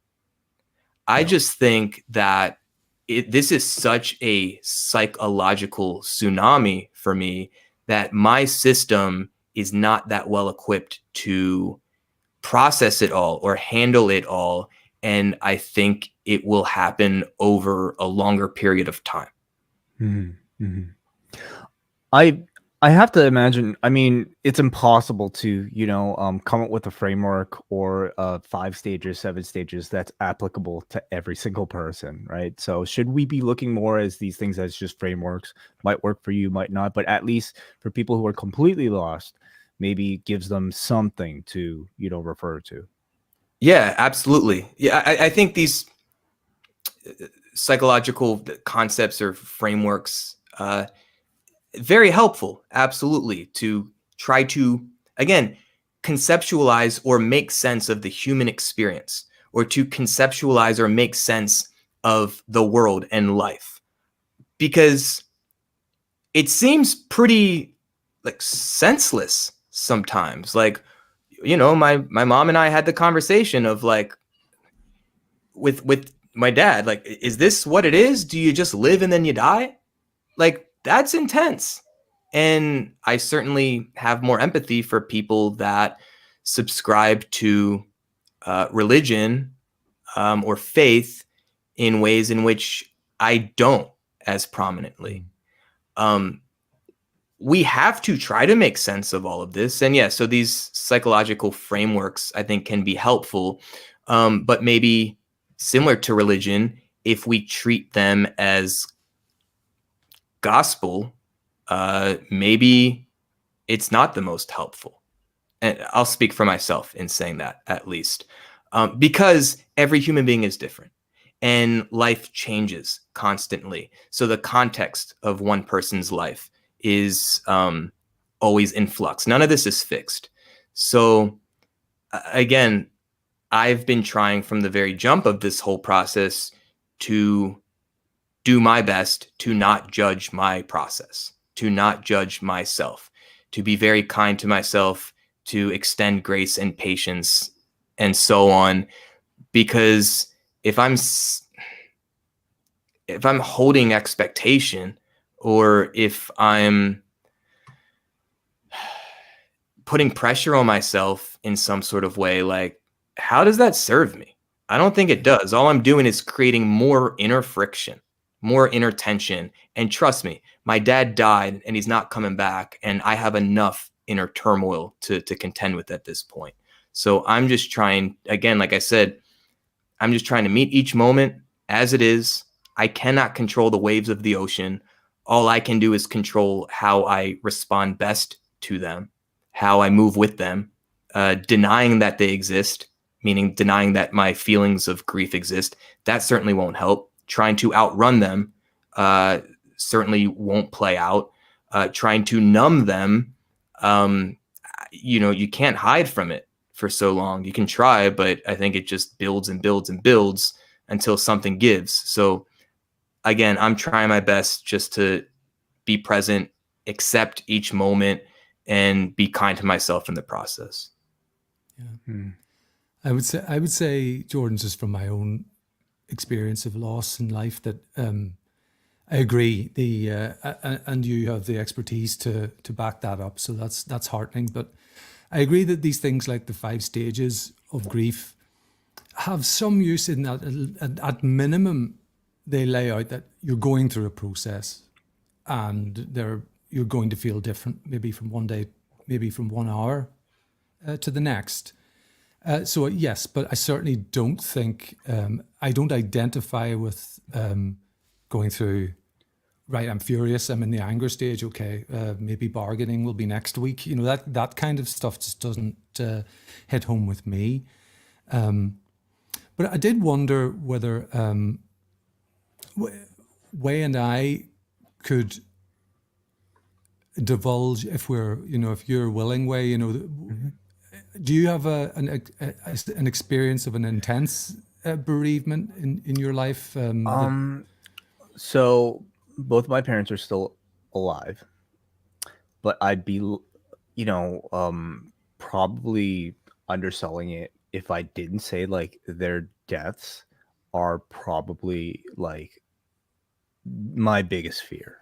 I just think that this is such a psychological tsunami for me that my system is not that well equipped to process it all or handle it all. And I think it will happen over a longer period of time. I have to imagine, I mean, it's impossible to, come up with a framework or 5 stages, 7 stages that's applicable to every single person, right? So should we be looking more as these things as just frameworks? Might work for you, might not, but at least for people who are completely lost, maybe gives them something to, refer to. Yeah, absolutely. Yeah, I think these psychological concepts or frameworks, very helpful, absolutely, to try to, again, conceptualize or make sense of the human experience, or to conceptualize or make sense of the world and life. Because it seems pretty like senseless sometimes. Like, my mom and I had the conversation of like, with my dad, like, is this what it is? Do you just live and then you die? Like, that's intense. And I certainly have more empathy for people that subscribe to religion or faith in ways in which I don't as prominently. We have to try to make sense of all of this. And yeah, so these psychological frameworks, I think, can be helpful, but maybe similar to religion, if we treat them as gospel, maybe it's not the most helpful. And I'll speak for myself in saying that, at least, because every human being is different and life changes constantly. So the context of one person's life is always in flux. None of this is fixed. So again, I've been trying from the very jump of this whole process to do my best to not judge my process, to not judge myself, to be very kind to myself, to extend grace and patience and so on. Because if I'm holding expectation, or if I'm putting pressure on myself in some sort of way, like, how does that serve me? I don't think it does. All I'm doing is creating more inner friction, more inner tension. And trust me, my dad died and he's not coming back. And I have enough inner turmoil to contend with at this point. So I'm just trying, again, like I said, I'm just trying to meet each moment as it is. I cannot control the waves of the ocean. All I can do is control how I respond best to them, how I move with them, denying that they exist, meaning denying that my feelings of grief exist. That certainly won't help. Trying to outrun them certainly won't play out. Trying to numb them, you can't hide from it for so long. You can try, but I think it just builds and builds and builds until something gives. So again, I'm trying my best just to be present, accept each moment, and be kind to myself in the process. Yeah. I would say, Jordan, just from my own experience of loss in life, that I agree. And you have the expertise to back that up, so that's heartening. But I agree that these things like the 5 stages of grief have some use in that. At minimum, they lay out that you're going through a process, and you're going to feel different, maybe from one day, maybe from 1 hour to the next. So yes, but I certainly don't think I don't identify with going through. Right, I'm furious. I'm in the anger stage. Okay, maybe bargaining will be next week. You know, that kind of stuff just doesn't hit home with me. But I did wonder whether Wei and I could divulge, if we're, you know, if you're willing, Wei, you know, do you have an experience of an intense bereavement in your life? So both my parents are still alive, but I'd be, you know, probably underselling it if I didn't say like their deaths are probably like my biggest fear.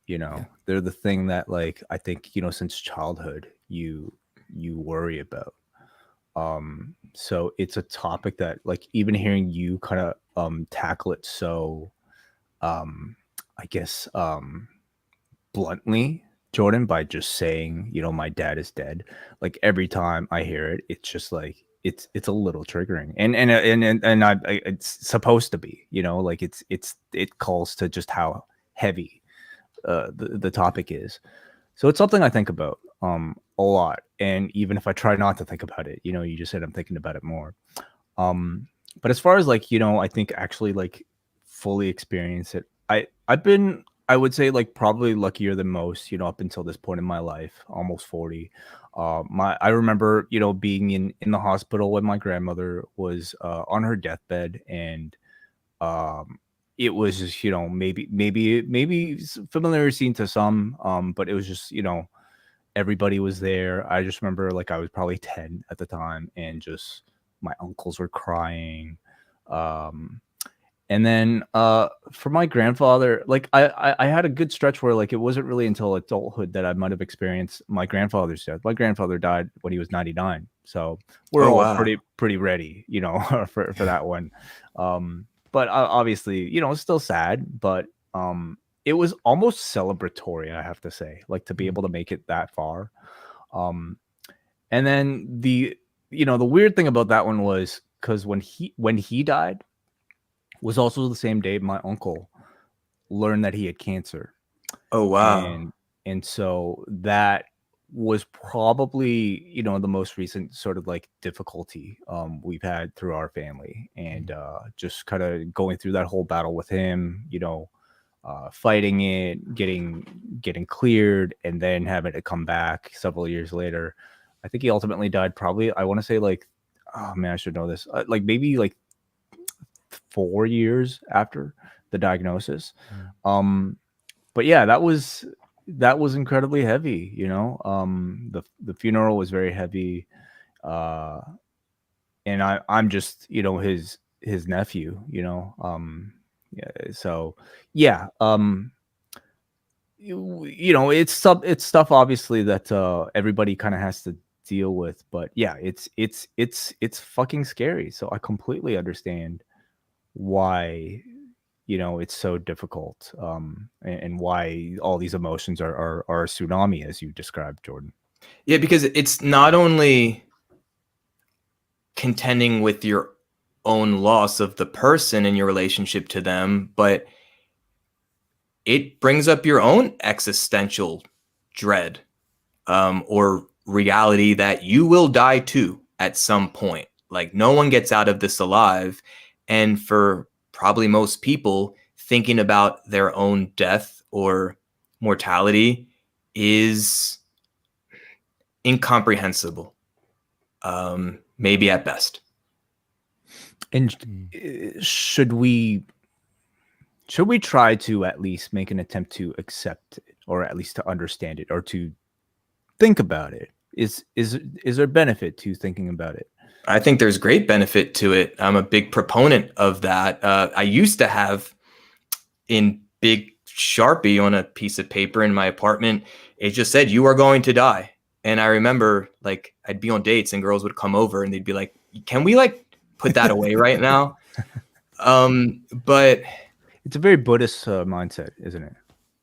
You know, Yeah. they're the thing that like I think, you know, since childhood you worry about. So it's a topic that like even hearing you kind of tackle it so I guess bluntly, Jordan, by just saying, you know, my dad is dead. Like every time I hear it, it's just like it's a little triggering, and it's supposed to be, you know, like it calls to just how heavy the topic is. So it's something I think about a lot, and even if I try not to think about it, you know, you just said I'm thinking about it more. But as far as like, you know, I think actually like fully experience it, I've been, I would say like probably luckier than most, you know, up until this point in my life, almost 40. I remember, you know, being in the hospital when my grandmother was on her deathbed, and um it was just, you know, maybe familiar scene to some, but it was just, you know, everybody was there. I just remember like I was probably 10 at the time, and just my uncles were crying. Um, and then for my grandfather, like I had a good stretch where like it wasn't really until adulthood that I might have experienced my grandfather's death. My grandfather died when he was 99. So we're Oh, all wow. pretty ready, you know, for that one. But obviously, you know, it's still sad, but it was almost celebratory, I have to say, like to be able to make it that far. Um, and then you know, the weird thing about that one was because when he died was also the same day my uncle learned that he had cancer, Oh, wow. and so that was probably, you know, the most recent sort of like difficulty we've had through our family, and just kind of going through that whole battle with him, you know, fighting it, getting cleared, and then having to come back several years later. I think he ultimately died probably, I want to say like, oh man, I should know this, like maybe like 4 years after the diagnosis. But yeah, that was incredibly heavy, you know. The funeral was very heavy. Uh and I'm just, you know, his nephew, you know. Yeah, so yeah, you know, it's stuff obviously that everybody kind of has to deal with, but yeah, it's fucking scary. So I completely understand why, you know, it's so difficult, and why all these emotions are a tsunami as you described, Jordan. Yeah, because it's not only contending with your own loss of the person and your relationship to them, but it brings up your own existential dread, or reality that you will die too at some point. Like no one gets out of this alive. And for probably most people, thinking about their own death or mortality is incomprehensible, maybe at best. And should we try to at least make an attempt to accept it, or at least to understand it, or to think about it? Is there benefit to thinking about it? I think there's great benefit to it. I'm a big proponent of that. I used to have in big Sharpie on a piece of paper in my apartment, it just said, "You are going to die." And I remember like I'd be on dates and girls would come over and they'd be like, "Can we like put that away right now?" But It's a very Buddhist mindset, isn't it?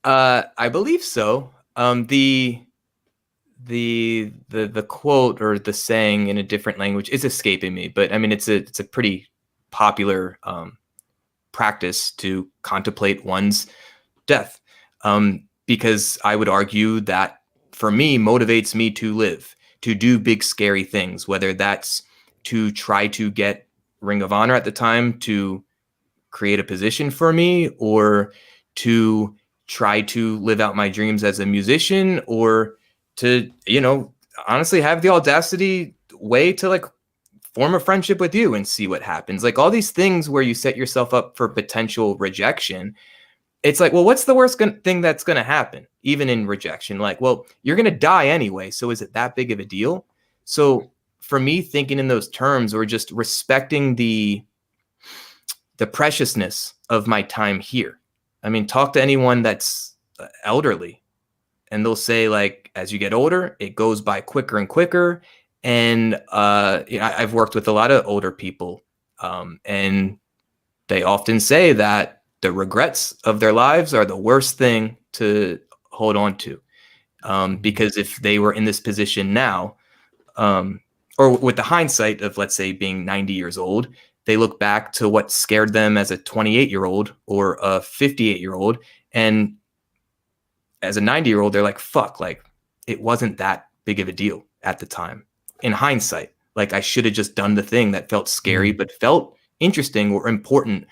I believe so. The the quote or the saying in a different language is escaping me, but I mean it's a pretty popular practice to contemplate one's death, because I would argue that for me motivates me to live, to do big scary things, whether that's to try to get Ring of Honor at the time to create a position for me, or to try to live out my dreams as a musician, or to, you know, honestly have the audacity way to like form a friendship with you and see what happens. Like all these things where you set yourself up for potential rejection. It's like, well, what's the worst thing that's going to happen? Even in rejection, like, well, you're going to die anyway. So is it that big of a deal? So for me, thinking in those terms, or just respecting the preciousness of my time here. I mean, talk to anyone that's elderly and they'll say, like, as you get older, it goes by quicker and quicker. And you know, I've worked with a lot of older people, and they often say that the regrets of their lives are the worst thing to hold on to, because if they were in this position now, or with the hindsight of, let's say, being 90 years old, they look back to what scared them as a 28-year-old or a 58-year-old. And as a 90-year-old, they're like, fuck, like it wasn't that big of a deal at the time. In hindsight, like I should have just done the thing that felt scary, but felt interesting or important.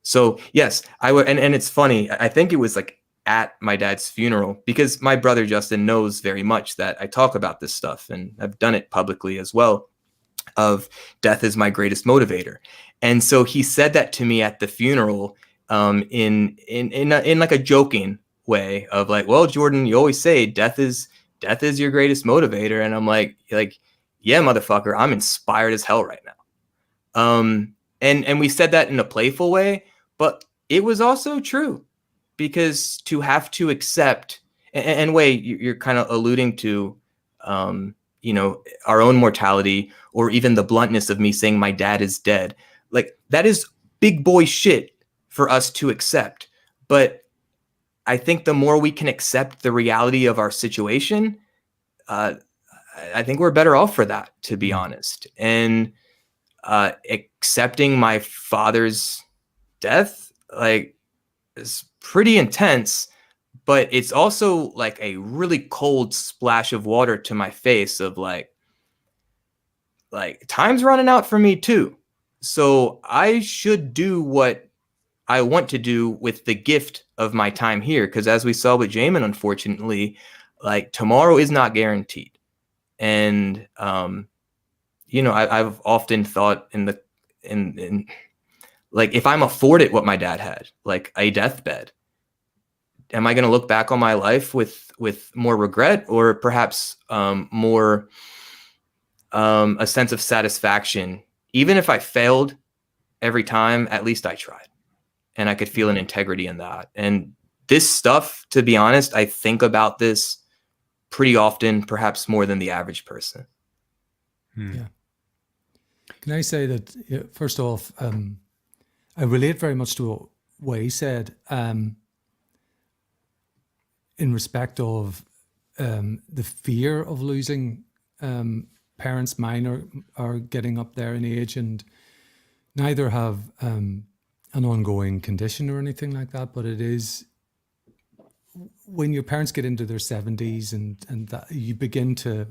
So yes, I would. And it's funny. I think it was like at my dad's funeral, because my brother Justin knows very much that I talk about this stuff, and I've done it publicly as well, of death is my greatest motivator. And so he said that to me at the funeral, in like a joking way of like, well, Jordan, you always say death is your greatest motivator. And I'm like, yeah, motherfucker, I'm inspired as hell right now. And we said that in a playful way, but it was also true, because to have to accept, and Wai, you're kind of alluding to, you know, our own mortality, or even the bluntness of me saying my dad is dead. Like that is big boy shit for us to accept. But I think the more we can accept the reality of our situation, I think we're better off for that, to be honest. And accepting my father's death, like, is pretty intense, but it's also like a really cold splash of water to my face of like time's running out for me too. So I should do what I want to do with the gift of my time here. Because as we saw with Jamin, unfortunately, like tomorrow is not guaranteed. And, you know, I've often thought in like, if I'm afforded what my dad had, like a deathbed, am I going to look back on my life with more regret, or perhaps more a sense of satisfaction? Even if I failed every time, at least I tried, and I could feel an integrity in that. And this stuff, to be honest, I think about this pretty often, perhaps more than the average person. Yeah. Can I say that, first off, I relate very much to what Wai said, in respect of the fear of losing parents. Mine are getting up there in age, and neither have an ongoing condition or anything like that. But it is when your parents get into their 70s and that you begin to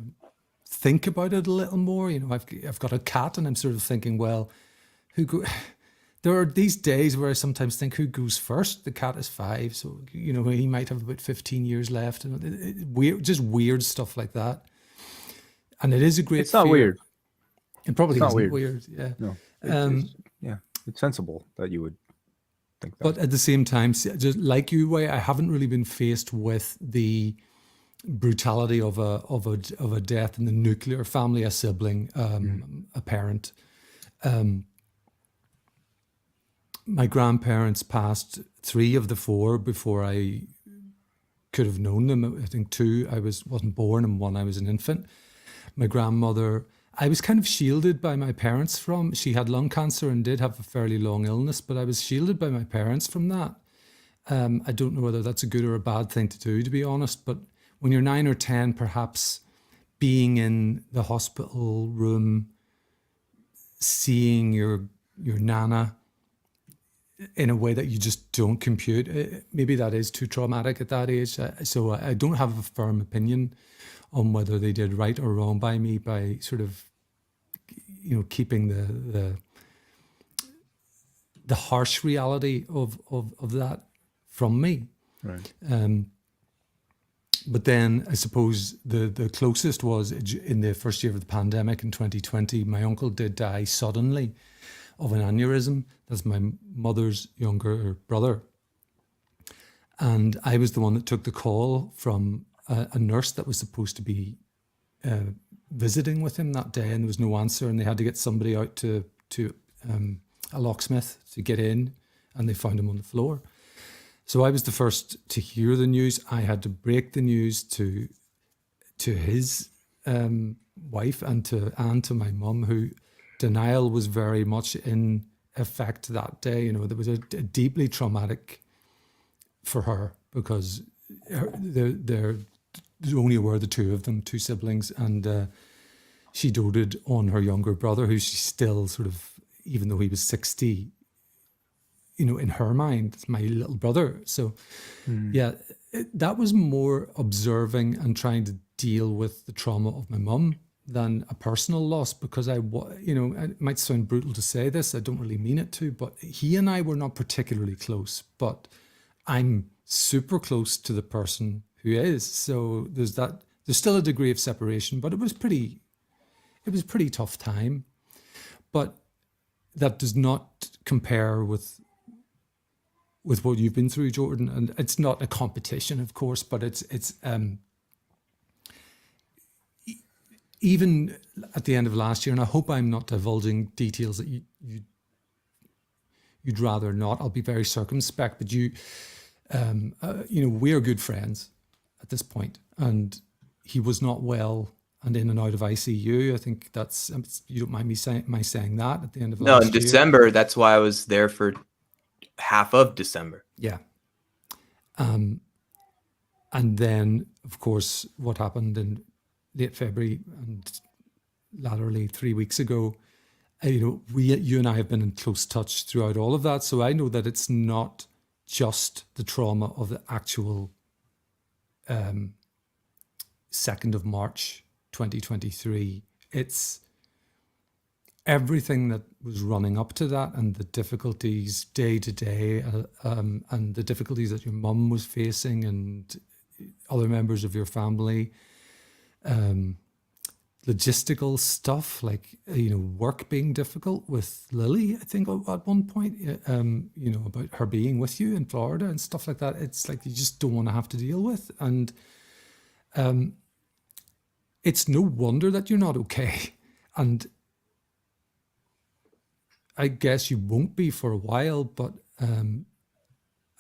think about it a little more. You know, I've got a cat, and I'm sort of thinking, well, there are these days where I sometimes think, who goes first? The cat is 5, so you know he might have about 15 years left, and weird stuff like that. And it is a great. It's not fear. weird. It probably It's not isn't weird. Yeah. No. Yeah, it's sensible that you would think that. But at the same time, just like you, Wai, I haven't really been faced with the brutality of a death in the nuclear family, a sibling, a parent. My grandparents passed 3 of the 4 before I could have known them. I think 2 I wasn't born, and 1 I was an infant. My grandmother, I was kind of shielded by my parents from. She had lung cancer and did have a fairly long illness, but I was shielded by my parents from that. I don't know whether that's a good or a bad thing to do, to be honest, but when you're 9 or 10, perhaps being in the hospital room, seeing your nana in a way that you just don't compute, maybe that is too traumatic at that age. So I don't have a firm opinion on whether they did right or wrong by me by sort of, keeping the harsh reality of that from me. Right. But then I suppose the closest was in the first year of the pandemic in 2020. My uncle did die suddenly of an aneurysm. That's my mother's younger brother. And I was the one that took the call from a nurse that was supposed to be visiting with him that day, and there was no answer, and they had to get somebody out to a locksmith to get in, and they found him on the floor. So I was the first to hear the news. I had to break the news to his wife and to my mum, who denial was very much in effect that day. There was a deeply traumatic for her, because there only were the two of them, two siblings, and she doted on her younger brother, who she still sort of, even though he was 60, in her mind, it's my little brother. So that was more observing and trying to deal with the trauma of my mum than a personal loss, because it might sound brutal to say this, I don't really mean it to, but he and I were not particularly close, but I'm super close to the person who is. So there's still a degree of separation, but it was pretty tough time. But that does not compare with what you've been through, Jordan. And it's not a competition, of course, but it's even at the end of last year, and I hope I'm not divulging details that you'd rather not. I'll be very circumspect, but we are good friends at this point, and he was not well and in and out of ICU. I think you don't mind me saying that at the end of last year. No, in December, that's why I was there for half of December. Yeah. And then, of course, what happened in late February and latterly 3 weeks ago, you and I have been in close touch throughout all of that. So I know that it's not just the trauma of the actual 2nd of March, 2023. It's everything that was running up to that, and the difficulties day to day, and the difficulties that your mum was facing and other members of your family. Logistical stuff like, work being difficult with Lily, I think at one point, about her being with you in Florida and stuff like that. It's like you just don't want to have to deal with. And it's no wonder that you're not okay. And I guess you won't be for a while, but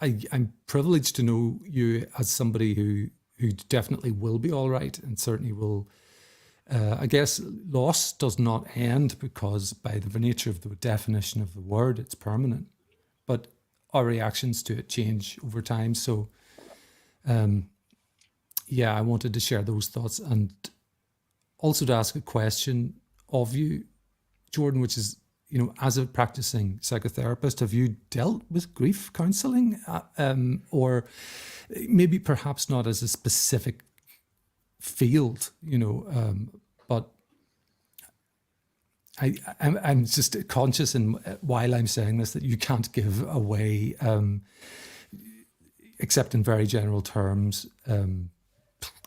I'm privileged to know you as somebody who definitely will be all right, and certainly will. I guess loss does not end, because by the nature of the definition of the word, it's permanent. But our reactions to it change over time. So, I wanted to share those thoughts, and also to ask a question of you, Jordan, which is, as a practicing psychotherapist, have you dealt with grief counseling, or maybe perhaps not as a specific field, but I'm just conscious, and while I'm saying this, that you can't give away, except in very general terms,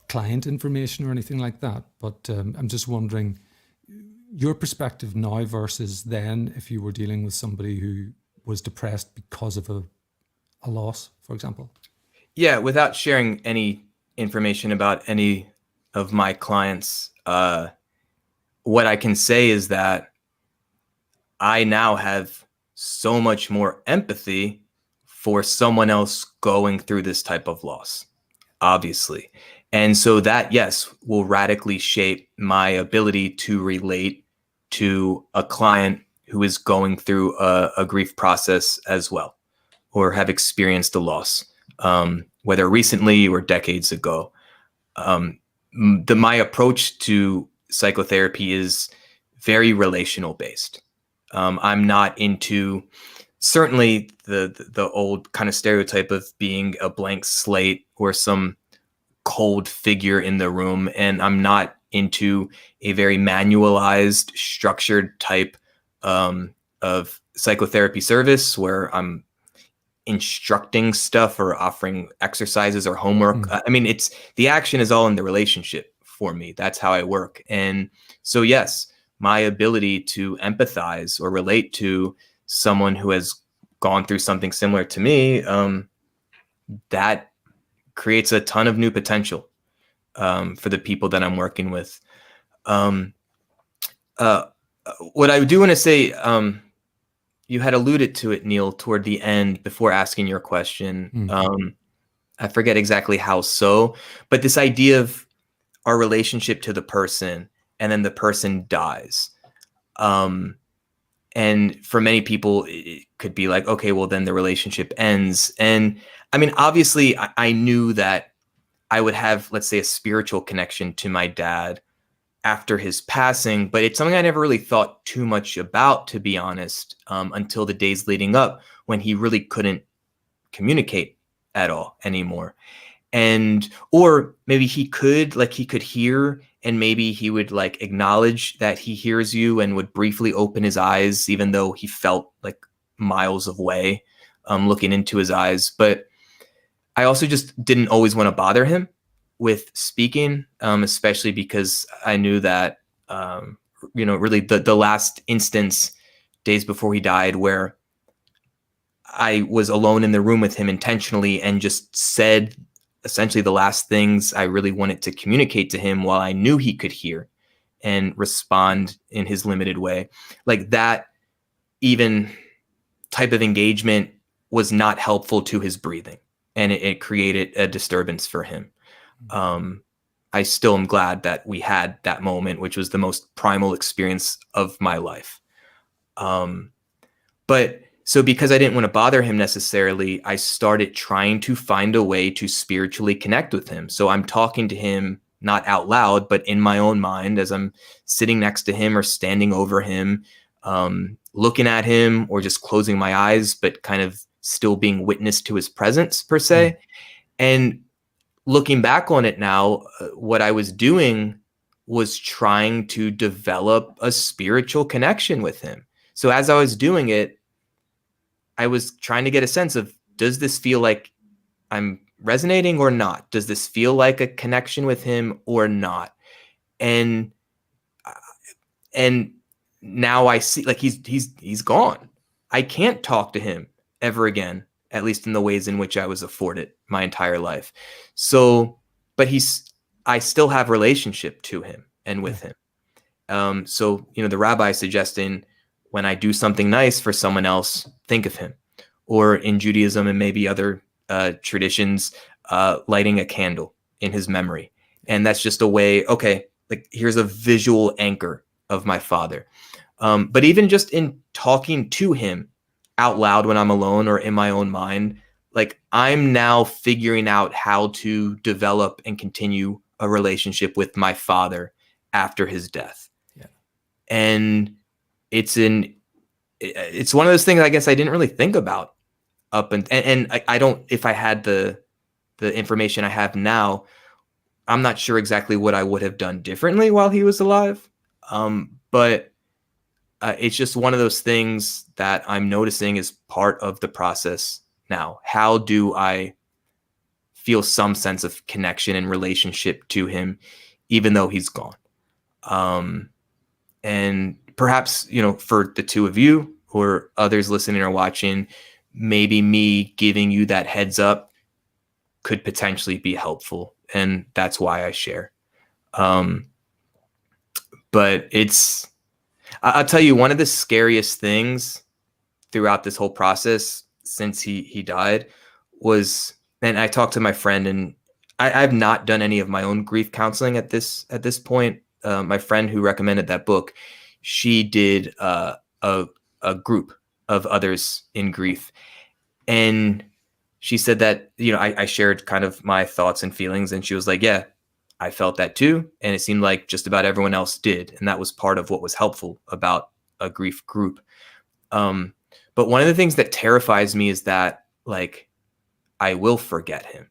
client information or anything like that. But I'm just wondering your perspective now versus then, if you were dealing with somebody who was depressed because of a loss, for example. Yeah, without sharing any information about any of my clients, what I can say is that I now have so much more empathy for someone else going through this type of loss, obviously. And so that, yes, will radically shape my ability to relate to a client who is going through a grief process as well, or have experienced a loss, whether recently or decades ago. My approach to psychotherapy is very relational based. I'm not into certainly the old kind of stereotype of being a blank slate or some cold figure in the room, and I'm not into a very manualized, structured type of psychotherapy service where I'm instructing stuff or offering exercises or homework. I mean, it's the action is all in the relationship for me. That's how I work. And so, yes, my ability to empathize or relate to someone who has gone through something similar to me, that creates a ton of new potential for the people that I'm working with. What I do want to say, you had alluded to it, Neal, toward the end before asking your question. I forget exactly how so, but this idea of our relationship to the person and then the person dies. And for many people, it could be like, okay, well, then the relationship ends. And I mean, obviously, I knew that I would have, let's say, a spiritual connection to my dad after his passing, but it's something I never really thought too much about, to be honest, until the days leading up when he really couldn't communicate at all anymore. And, or maybe he could hear, and maybe he would like acknowledge that he hears you and would briefly open his eyes, even though he felt like miles away, looking into his eyes. But I also just didn't always want to bother him with speaking, especially because I knew that, really the last instance, days before he died, where I was alone in the room with him intentionally and just said essentially the last things I really wanted to communicate to him while I knew he could hear and respond in his limited way. Like that even type of engagement was not helpful to his breathing, and it created a disturbance for him. I still am glad that we had that moment, which was the most primal experience of my life. But so because I didn't want to bother him necessarily, I started trying to find a way to spiritually connect with him. So I'm talking to him, not out loud, but in my own mind as I'm sitting next to him or standing over him, looking at him, or just closing my eyes, but kind of still being witness to his presence per se. And looking back on it now, what I was doing was trying to develop a spiritual connection with him. So as I was doing it, I was trying to get a sense of, does this feel like I'm resonating or not? Does this feel like a connection with him or not? And now I see, like, he's gone. I can't talk to him ever again, at least in the ways in which I was afforded my entire life. So, but I still have relationship to him and with him. So, the rabbi is suggesting when I do something nice for someone else, think of him. Or in Judaism and maybe other traditions, lighting a candle in his memory. And that's just a way, okay, like here's a visual anchor of my father. But even just in talking to him out loud when I'm alone or in my own mind, like I'm now figuring out how to develop and continue a relationship with my father after his death. Yeah. And it's one of those things I guess I didn't really think about up and I don't, if I had the information I have now, I'm not sure exactly what I would have done differently while he was alive. But it's just one of those things that I'm noticing is part of the process now. How do I feel some sense of connection and relationship to him, even though he's gone? And perhaps, for the two of you or others listening or watching, maybe me giving you that heads up could potentially be helpful. And that's why I share. But I'll tell you, one of the scariest things throughout this whole process since he died was, and I talked to my friend, and I've not done any of my own grief counseling at this point. My friend who recommended that book, she did a group of others in grief. And she said that, I shared kind of my thoughts and feelings, and she was like, yeah, I felt that too. And it seemed like just about everyone else did. And that was part of what was helpful about a grief group. But one of the things that terrifies me is that, like, I will forget him,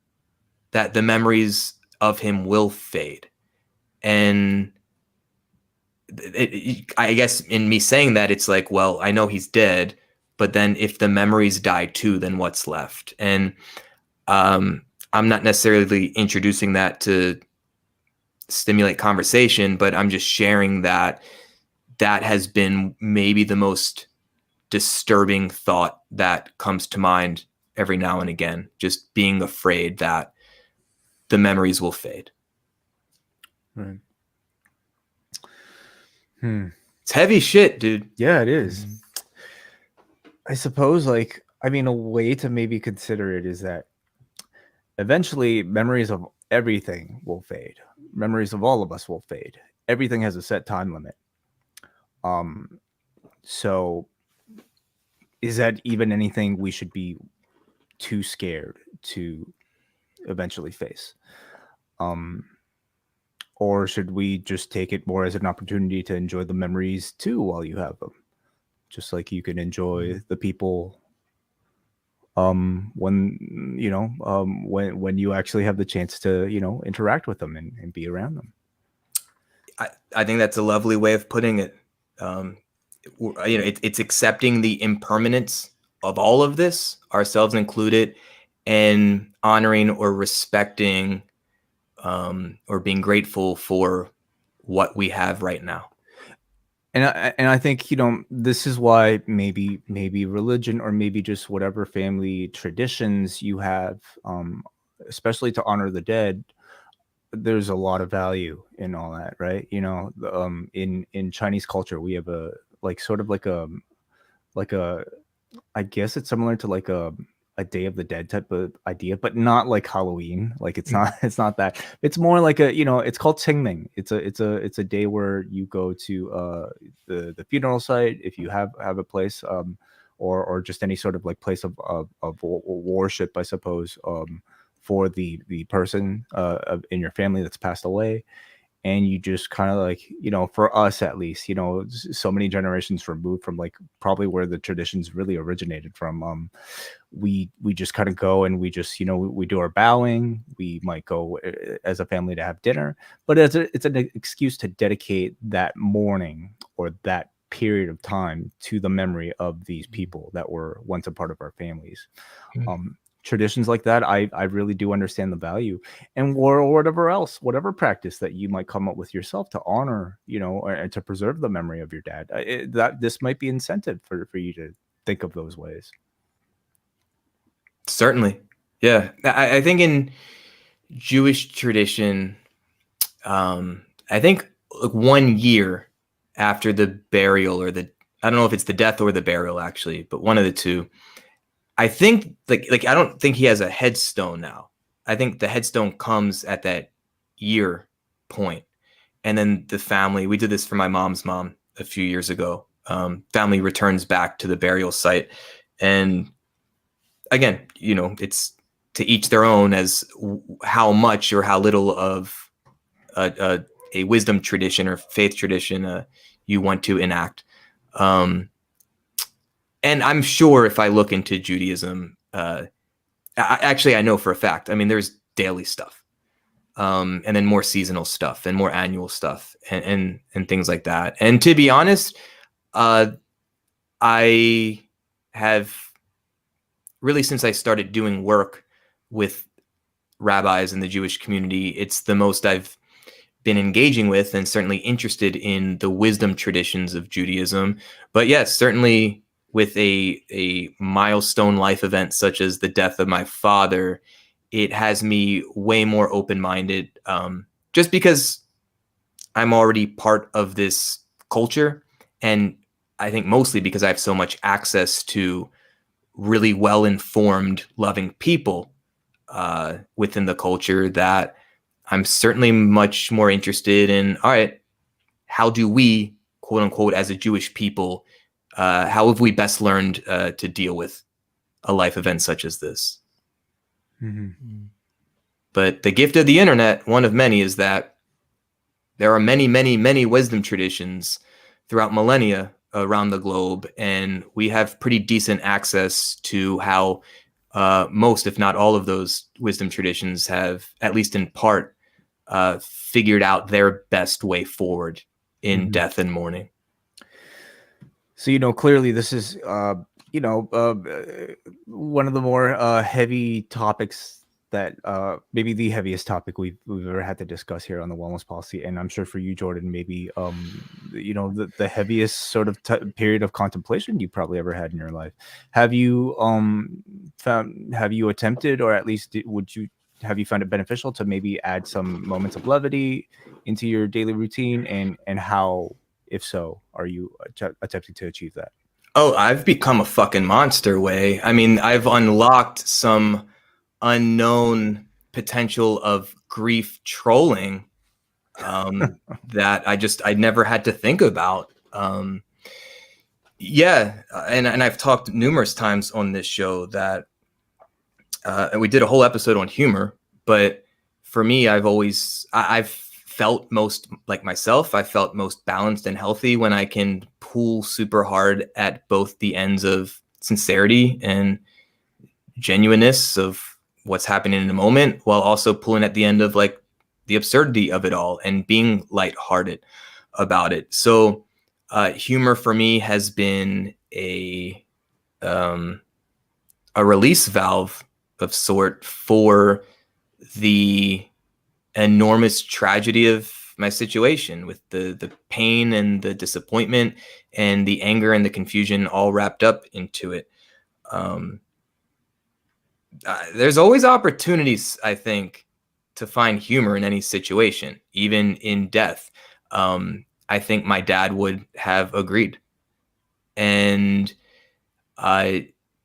that the memories of him will fade. And I guess in me saying that, it's like, well, I know he's dead, but then if the memories die too, then what's left? And I'm not necessarily introducing that to stimulate conversation, but I'm just sharing that has been maybe the most disturbing thought that comes to mind every now and again, just being afraid that the memories will fade. Right. It's heavy shit, dude. Yeah, it is. I suppose, like, I mean, a way to maybe consider it is that eventually memories of everything will fade. Memories of all of us will fade. Everything has a set time limit. So is that even anything we should be too scared to eventually face? Or should we just take it more as an opportunity to enjoy the memories too while you have them? Just like you can enjoy the people when you know when you actually have the chance to, you know, interact with them and be around them. I think that's a lovely way of putting it. You know, it's accepting the impermanence of all of this, ourselves included, and honoring or respecting or being grateful for what we have right now. And I think, you know, this is why maybe religion, or maybe just whatever family traditions you have, especially to honor the dead, there's a lot of value in all that, right? You know, in Chinese culture, we have a like sort of like a I guess it's similar to like a Day of the Dead type of idea, but not like Halloween. Like it's not that. It's more like a, you know, it's called Qingming. It's a day where you go to the funeral site if you have a place, or just any sort of like place of worship, I suppose, for the person in your family that's passed away. And you just kind of like, you know, for us at least, you know, so many generations removed from like probably where the traditions really originated from, we just kind of go and we just, you know, we do our bowing. We might go as a family to have dinner, but it's an excuse to dedicate that mourning or that period of time to the memory of these people that were once a part of our families. Traditions like that, I really do understand the value, and or whatever else, whatever practice that you might come up with yourself to honor, you know, and to preserve the memory of your dad. That this might be incentive for you to think of those ways. Certainly, yeah. I think in Jewish tradition, I think like 1 year after the burial, or I don't know if it's the death or the burial actually, but one of the two. I think like I don't think he has a headstone now. I think the headstone comes at that year point. And then the family, we did this for my mom's mom a few years ago. Family returns back to the burial site. And again, you know, it's to each their own as how much or how little of a wisdom tradition or faith tradition you want to enact. And I'm sure if I look into Judaism, I know for a fact. I mean, there's daily stuff, and then more seasonal stuff, and more annual stuff, and things like that. And to be honest, I have really, since I started doing work with rabbis in the Jewish community, it's the most I've been engaging with, and certainly interested in the wisdom traditions of Judaism. But yes, certainly with a milestone life event such as the death of my father, it has me way more open-minded, just because I'm already part of this culture. And I think mostly because I have so much access to really well-informed, loving people within the culture, that I'm certainly much more interested in, all right, how do we, quote unquote, as a Jewish people, how have we best learned to deal with a life event such as this? Mm-hmm. But the gift of the internet, one of many, is that there are many, many, many wisdom traditions throughout millennia around the globe, and we have pretty decent access to how most, if not all, of those wisdom traditions have, at least in part, figured out their best way forward in death and mourning. So, clearly this is, one of the more heavy topics that maybe the heaviest topic we've ever had to discuss here on the Wellness Policy. And I'm sure for you, Jordan, maybe, the heaviest sort of period of contemplation you probably ever had in your life. Have you attempted, or at least have you found it beneficial to maybe add some moments of levity into your daily routine, and how, if so, are you attempting to achieve that? Oh, I've become a fucking monster, Wai. I mean, I've unlocked some unknown potential of grief trolling that I never had to think about. Yeah, and I've talked numerous times on this show that and we did a whole episode on humor, but for me, I've felt most like myself. I felt most balanced and healthy when I can pull super hard at both the ends of sincerity and genuineness of what's happening in the moment, while also pulling at the end of like the absurdity of it all and being lighthearted about it. So humor for me has been a release valve of sort for the enormous tragedy of my situation, with the pain and the disappointment and the anger and the confusion all wrapped up into it. There's always opportunities, I think, to find humor in any situation, even in death. I think my dad would have agreed. And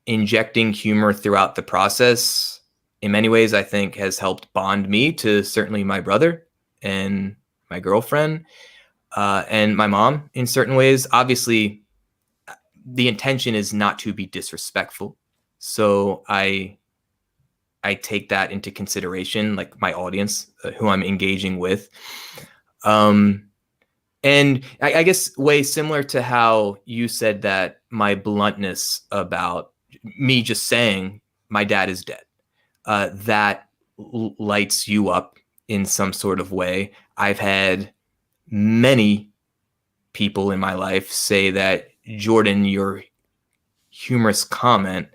injecting humor throughout the process, in many ways, I think has helped bond me to certainly my brother and my girlfriend and my mom in certain ways. Obviously, the intention is not to be disrespectful. So I take that into consideration, like my audience, who I'm engaging with. And I guess, way similar to how you said that my bluntness about me just saying my dad is dead, that lights you up in some sort of way. I've had many people in my life say that, Jordan, your humorous comment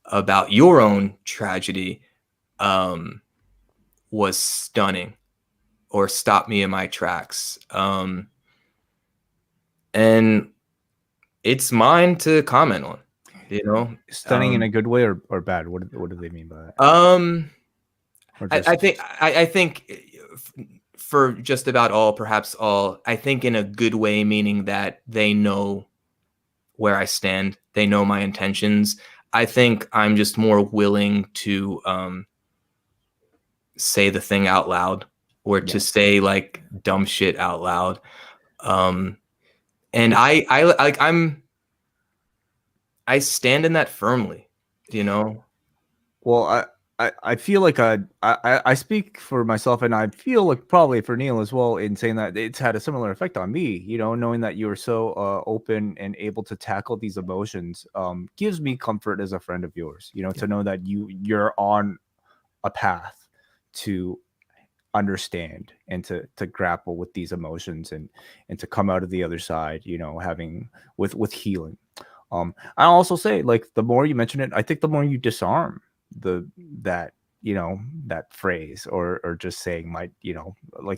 about your own tragedy was stunning, or stopped me in my tracks. And it's mine to comment on, Stunning in a good way or bad? What do they mean by that? I think for just about all, perhaps all, I think in a good way, meaning that they know where I stand. They know my intentions. I think I'm just more willing to say the thing out loud, or to say like dumb shit out loud. And I stand in that firmly, Well, I feel like I speak for myself, and I feel like probably for Neal as well, in saying that it's had a similar effect on me. Knowing that you're so open and able to tackle these emotions gives me comfort as a friend of yours. To know that you're on a path to understand and to grapple with these emotions, and to come out of the other side, having with healing. I also say, like, the more you mention it, I think the more you disarm that phrase, or just saying like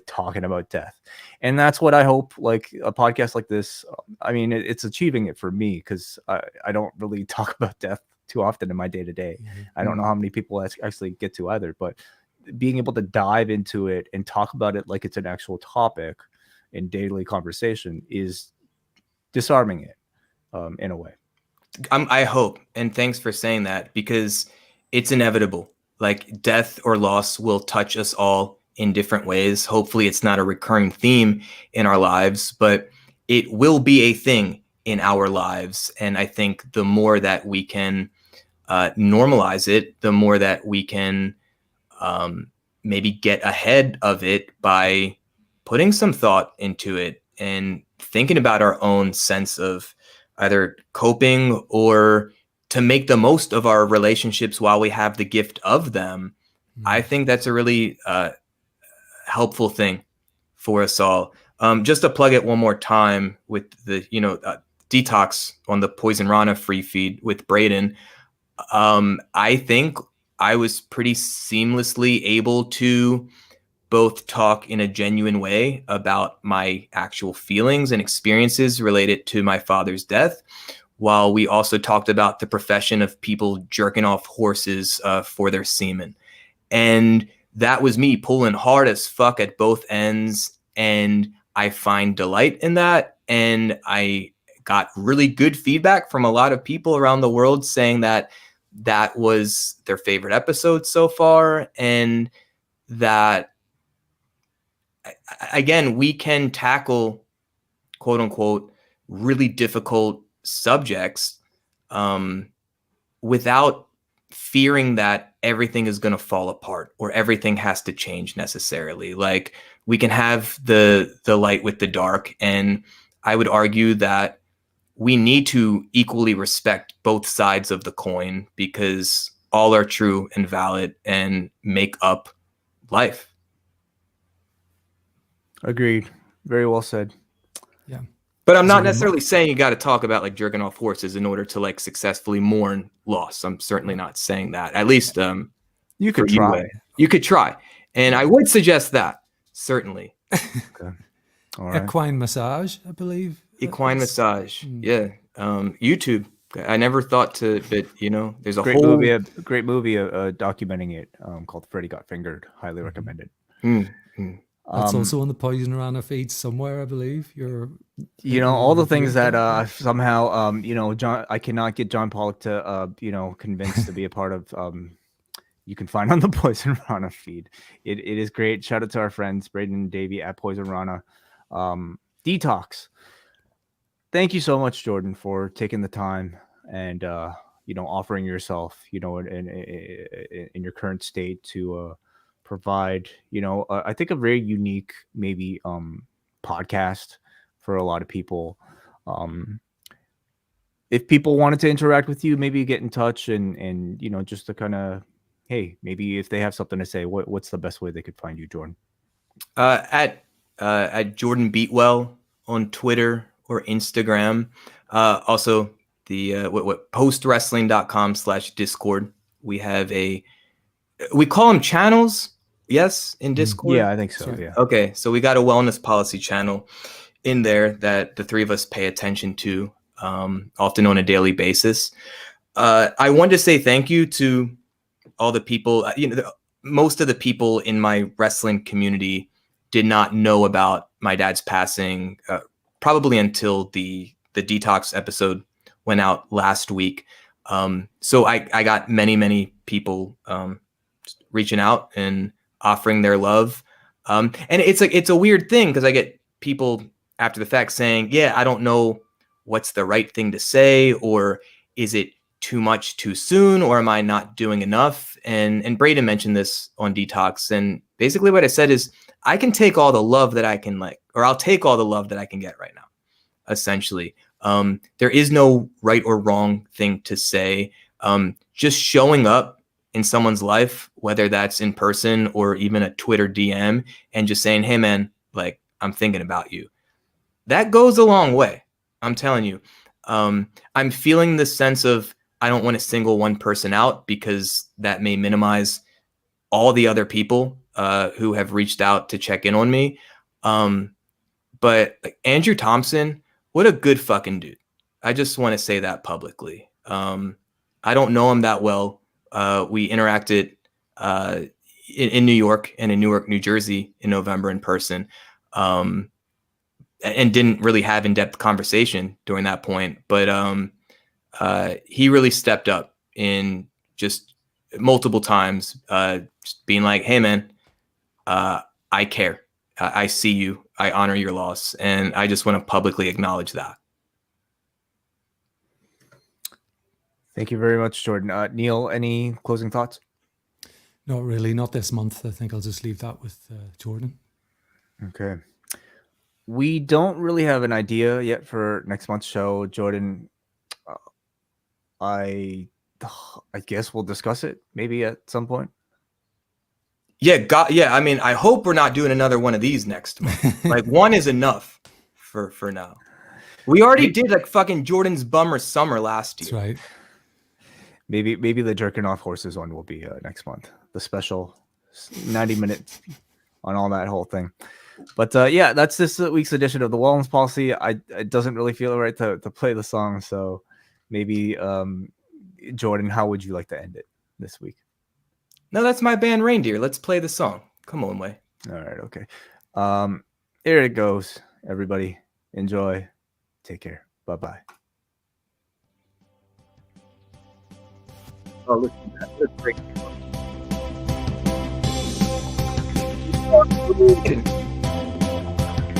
talking about death. And that's what I hope, like, a podcast like this, I mean, it's achieving it for me, because I don't really talk about death too often in my day-to-day. I don't know how many people actually get to either, but being able to dive into it and talk about it like it's an actual topic in daily conversation is disarming it in a way. I hope, and thanks for saying that, because it's inevitable. Like, death or loss will touch us all in different ways. Hopefully it's not a recurring theme in our lives, but it will be a thing in our lives. And I think the more that we can normalize it, the more that we can maybe get ahead of it by putting some thought into it and thinking about our own sense of either coping or to make the most of our relationships while we have the gift of them. I think that's a really helpful thing for us all. Just to plug it one more time with the, Detox on the Poison Rana free feed with Braden. I think I was pretty seamlessly able to both talk in a genuine way about my actual feelings and experiences related to my father's death, while we also talked about the profession of people jerking off horses for their semen. And that was me pulling hard as fuck at both ends. And I find delight in that. And I got really good feedback from a lot of people around the world saying that that was their favorite episode so far. And that, again, we can tackle, quote unquote, really difficult subjects without fearing that everything is going to fall apart or everything has to change necessarily. Like, we can have the light with the dark. And I would argue that we need to equally respect both sides of the coin, because all are true and valid and make up life. Agreed. Very well said. Yeah. But I'm not necessarily saying you got to talk about like jerking off horses in order to like successfully mourn loss. I'm certainly not saying that. At least you could try. You could try. And I would suggest that, certainly. Okay. All right. Equine massage, I believe. Equine massage. Yeah. YouTube. I never thought to, but there's a great whole movie, great movie documenting it called Freddy Got Fingered. Highly recommended. That's also on the Poison Rana feed somewhere, I believe. All the things that somehow John, I cannot get John Pollock to convinced to be a part of. You can find on the Poison Rana feed. It is great. Shout out to our friends Braden and Davey at Poison Rana. Detox. Thank you so much, Jordan, for taking the time and offering yourself, in your current state to provide, I think a very unique maybe podcast for a lot of people. If people wanted to interact with you, maybe get in touch and just to kind of, hey, maybe if they have something to say, what's the best way they could find you, Jordan? At Jordan Beatwell on Twitter or Instagram. Also the postwrestling.com/Discord. We have we call them channels. Yes. In Discord. Yeah, I think so. Yeah. Okay. So we got a wellness policy channel in there that the three of us pay attention to, often on a daily basis. I wanted to say thank you to all the people, most of the people in my wrestling community did not know about my dad's passing, probably until the Detox episode went out last week. So I got many people reaching out and offering their love. And it's a weird thing, because I get people after the fact saying, yeah, I don't know what's the right thing to say, or is it too much too soon, or am I not doing enough? And Braden mentioned this on Detox. And basically what I said is, I can take all the love that I can or I'll take all the love that I can get right now, essentially. There is no right or wrong thing to say. Just showing up in someone's life, whether that's in person or even a Twitter DM, and just saying, hey man, like, I'm thinking about you. That goes a long way. I'm telling you. I'm feeling this sense of, I don't want to single one person out, because that may minimize all the other people who have reached out to check in on me. But like, Andrew Thompson, what a good fucking dude. I just want to say that publicly. I don't know him that well. We interacted in New York and in Newark, New Jersey in November in person, and didn't really have in-depth conversation during that point. But he really stepped up in just multiple times, just being like, hey man, I care. I see you. I honor your loss. And I just want to publicly acknowledge that. Thank you very much, Jordan. Neil, any closing thoughts? Not really, not this month. I think I'll just leave that with Jordan. Okay. We don't really have an idea yet for next month's show, Jordan. I guess we'll discuss it maybe at some point. Yeah, I mean, I hope we're not doing another one of these next month. Like, one is enough for now. We already did like fucking Jordan's Bummer Summer last year. That's right. Maybe the jerking off horses one will be next month. The special 90 minutes on all that whole thing. But yeah, that's this week's edition of the Wellness Policy. It doesn't really feel right to play the song, so maybe Jordan, how would you like to end it this week? No, that's my band Raindeer. Let's play the song. Come on, Wai. All right, okay. Here it goes, everybody. Enjoy. Take care. Bye-bye. Oh, listen, that's great.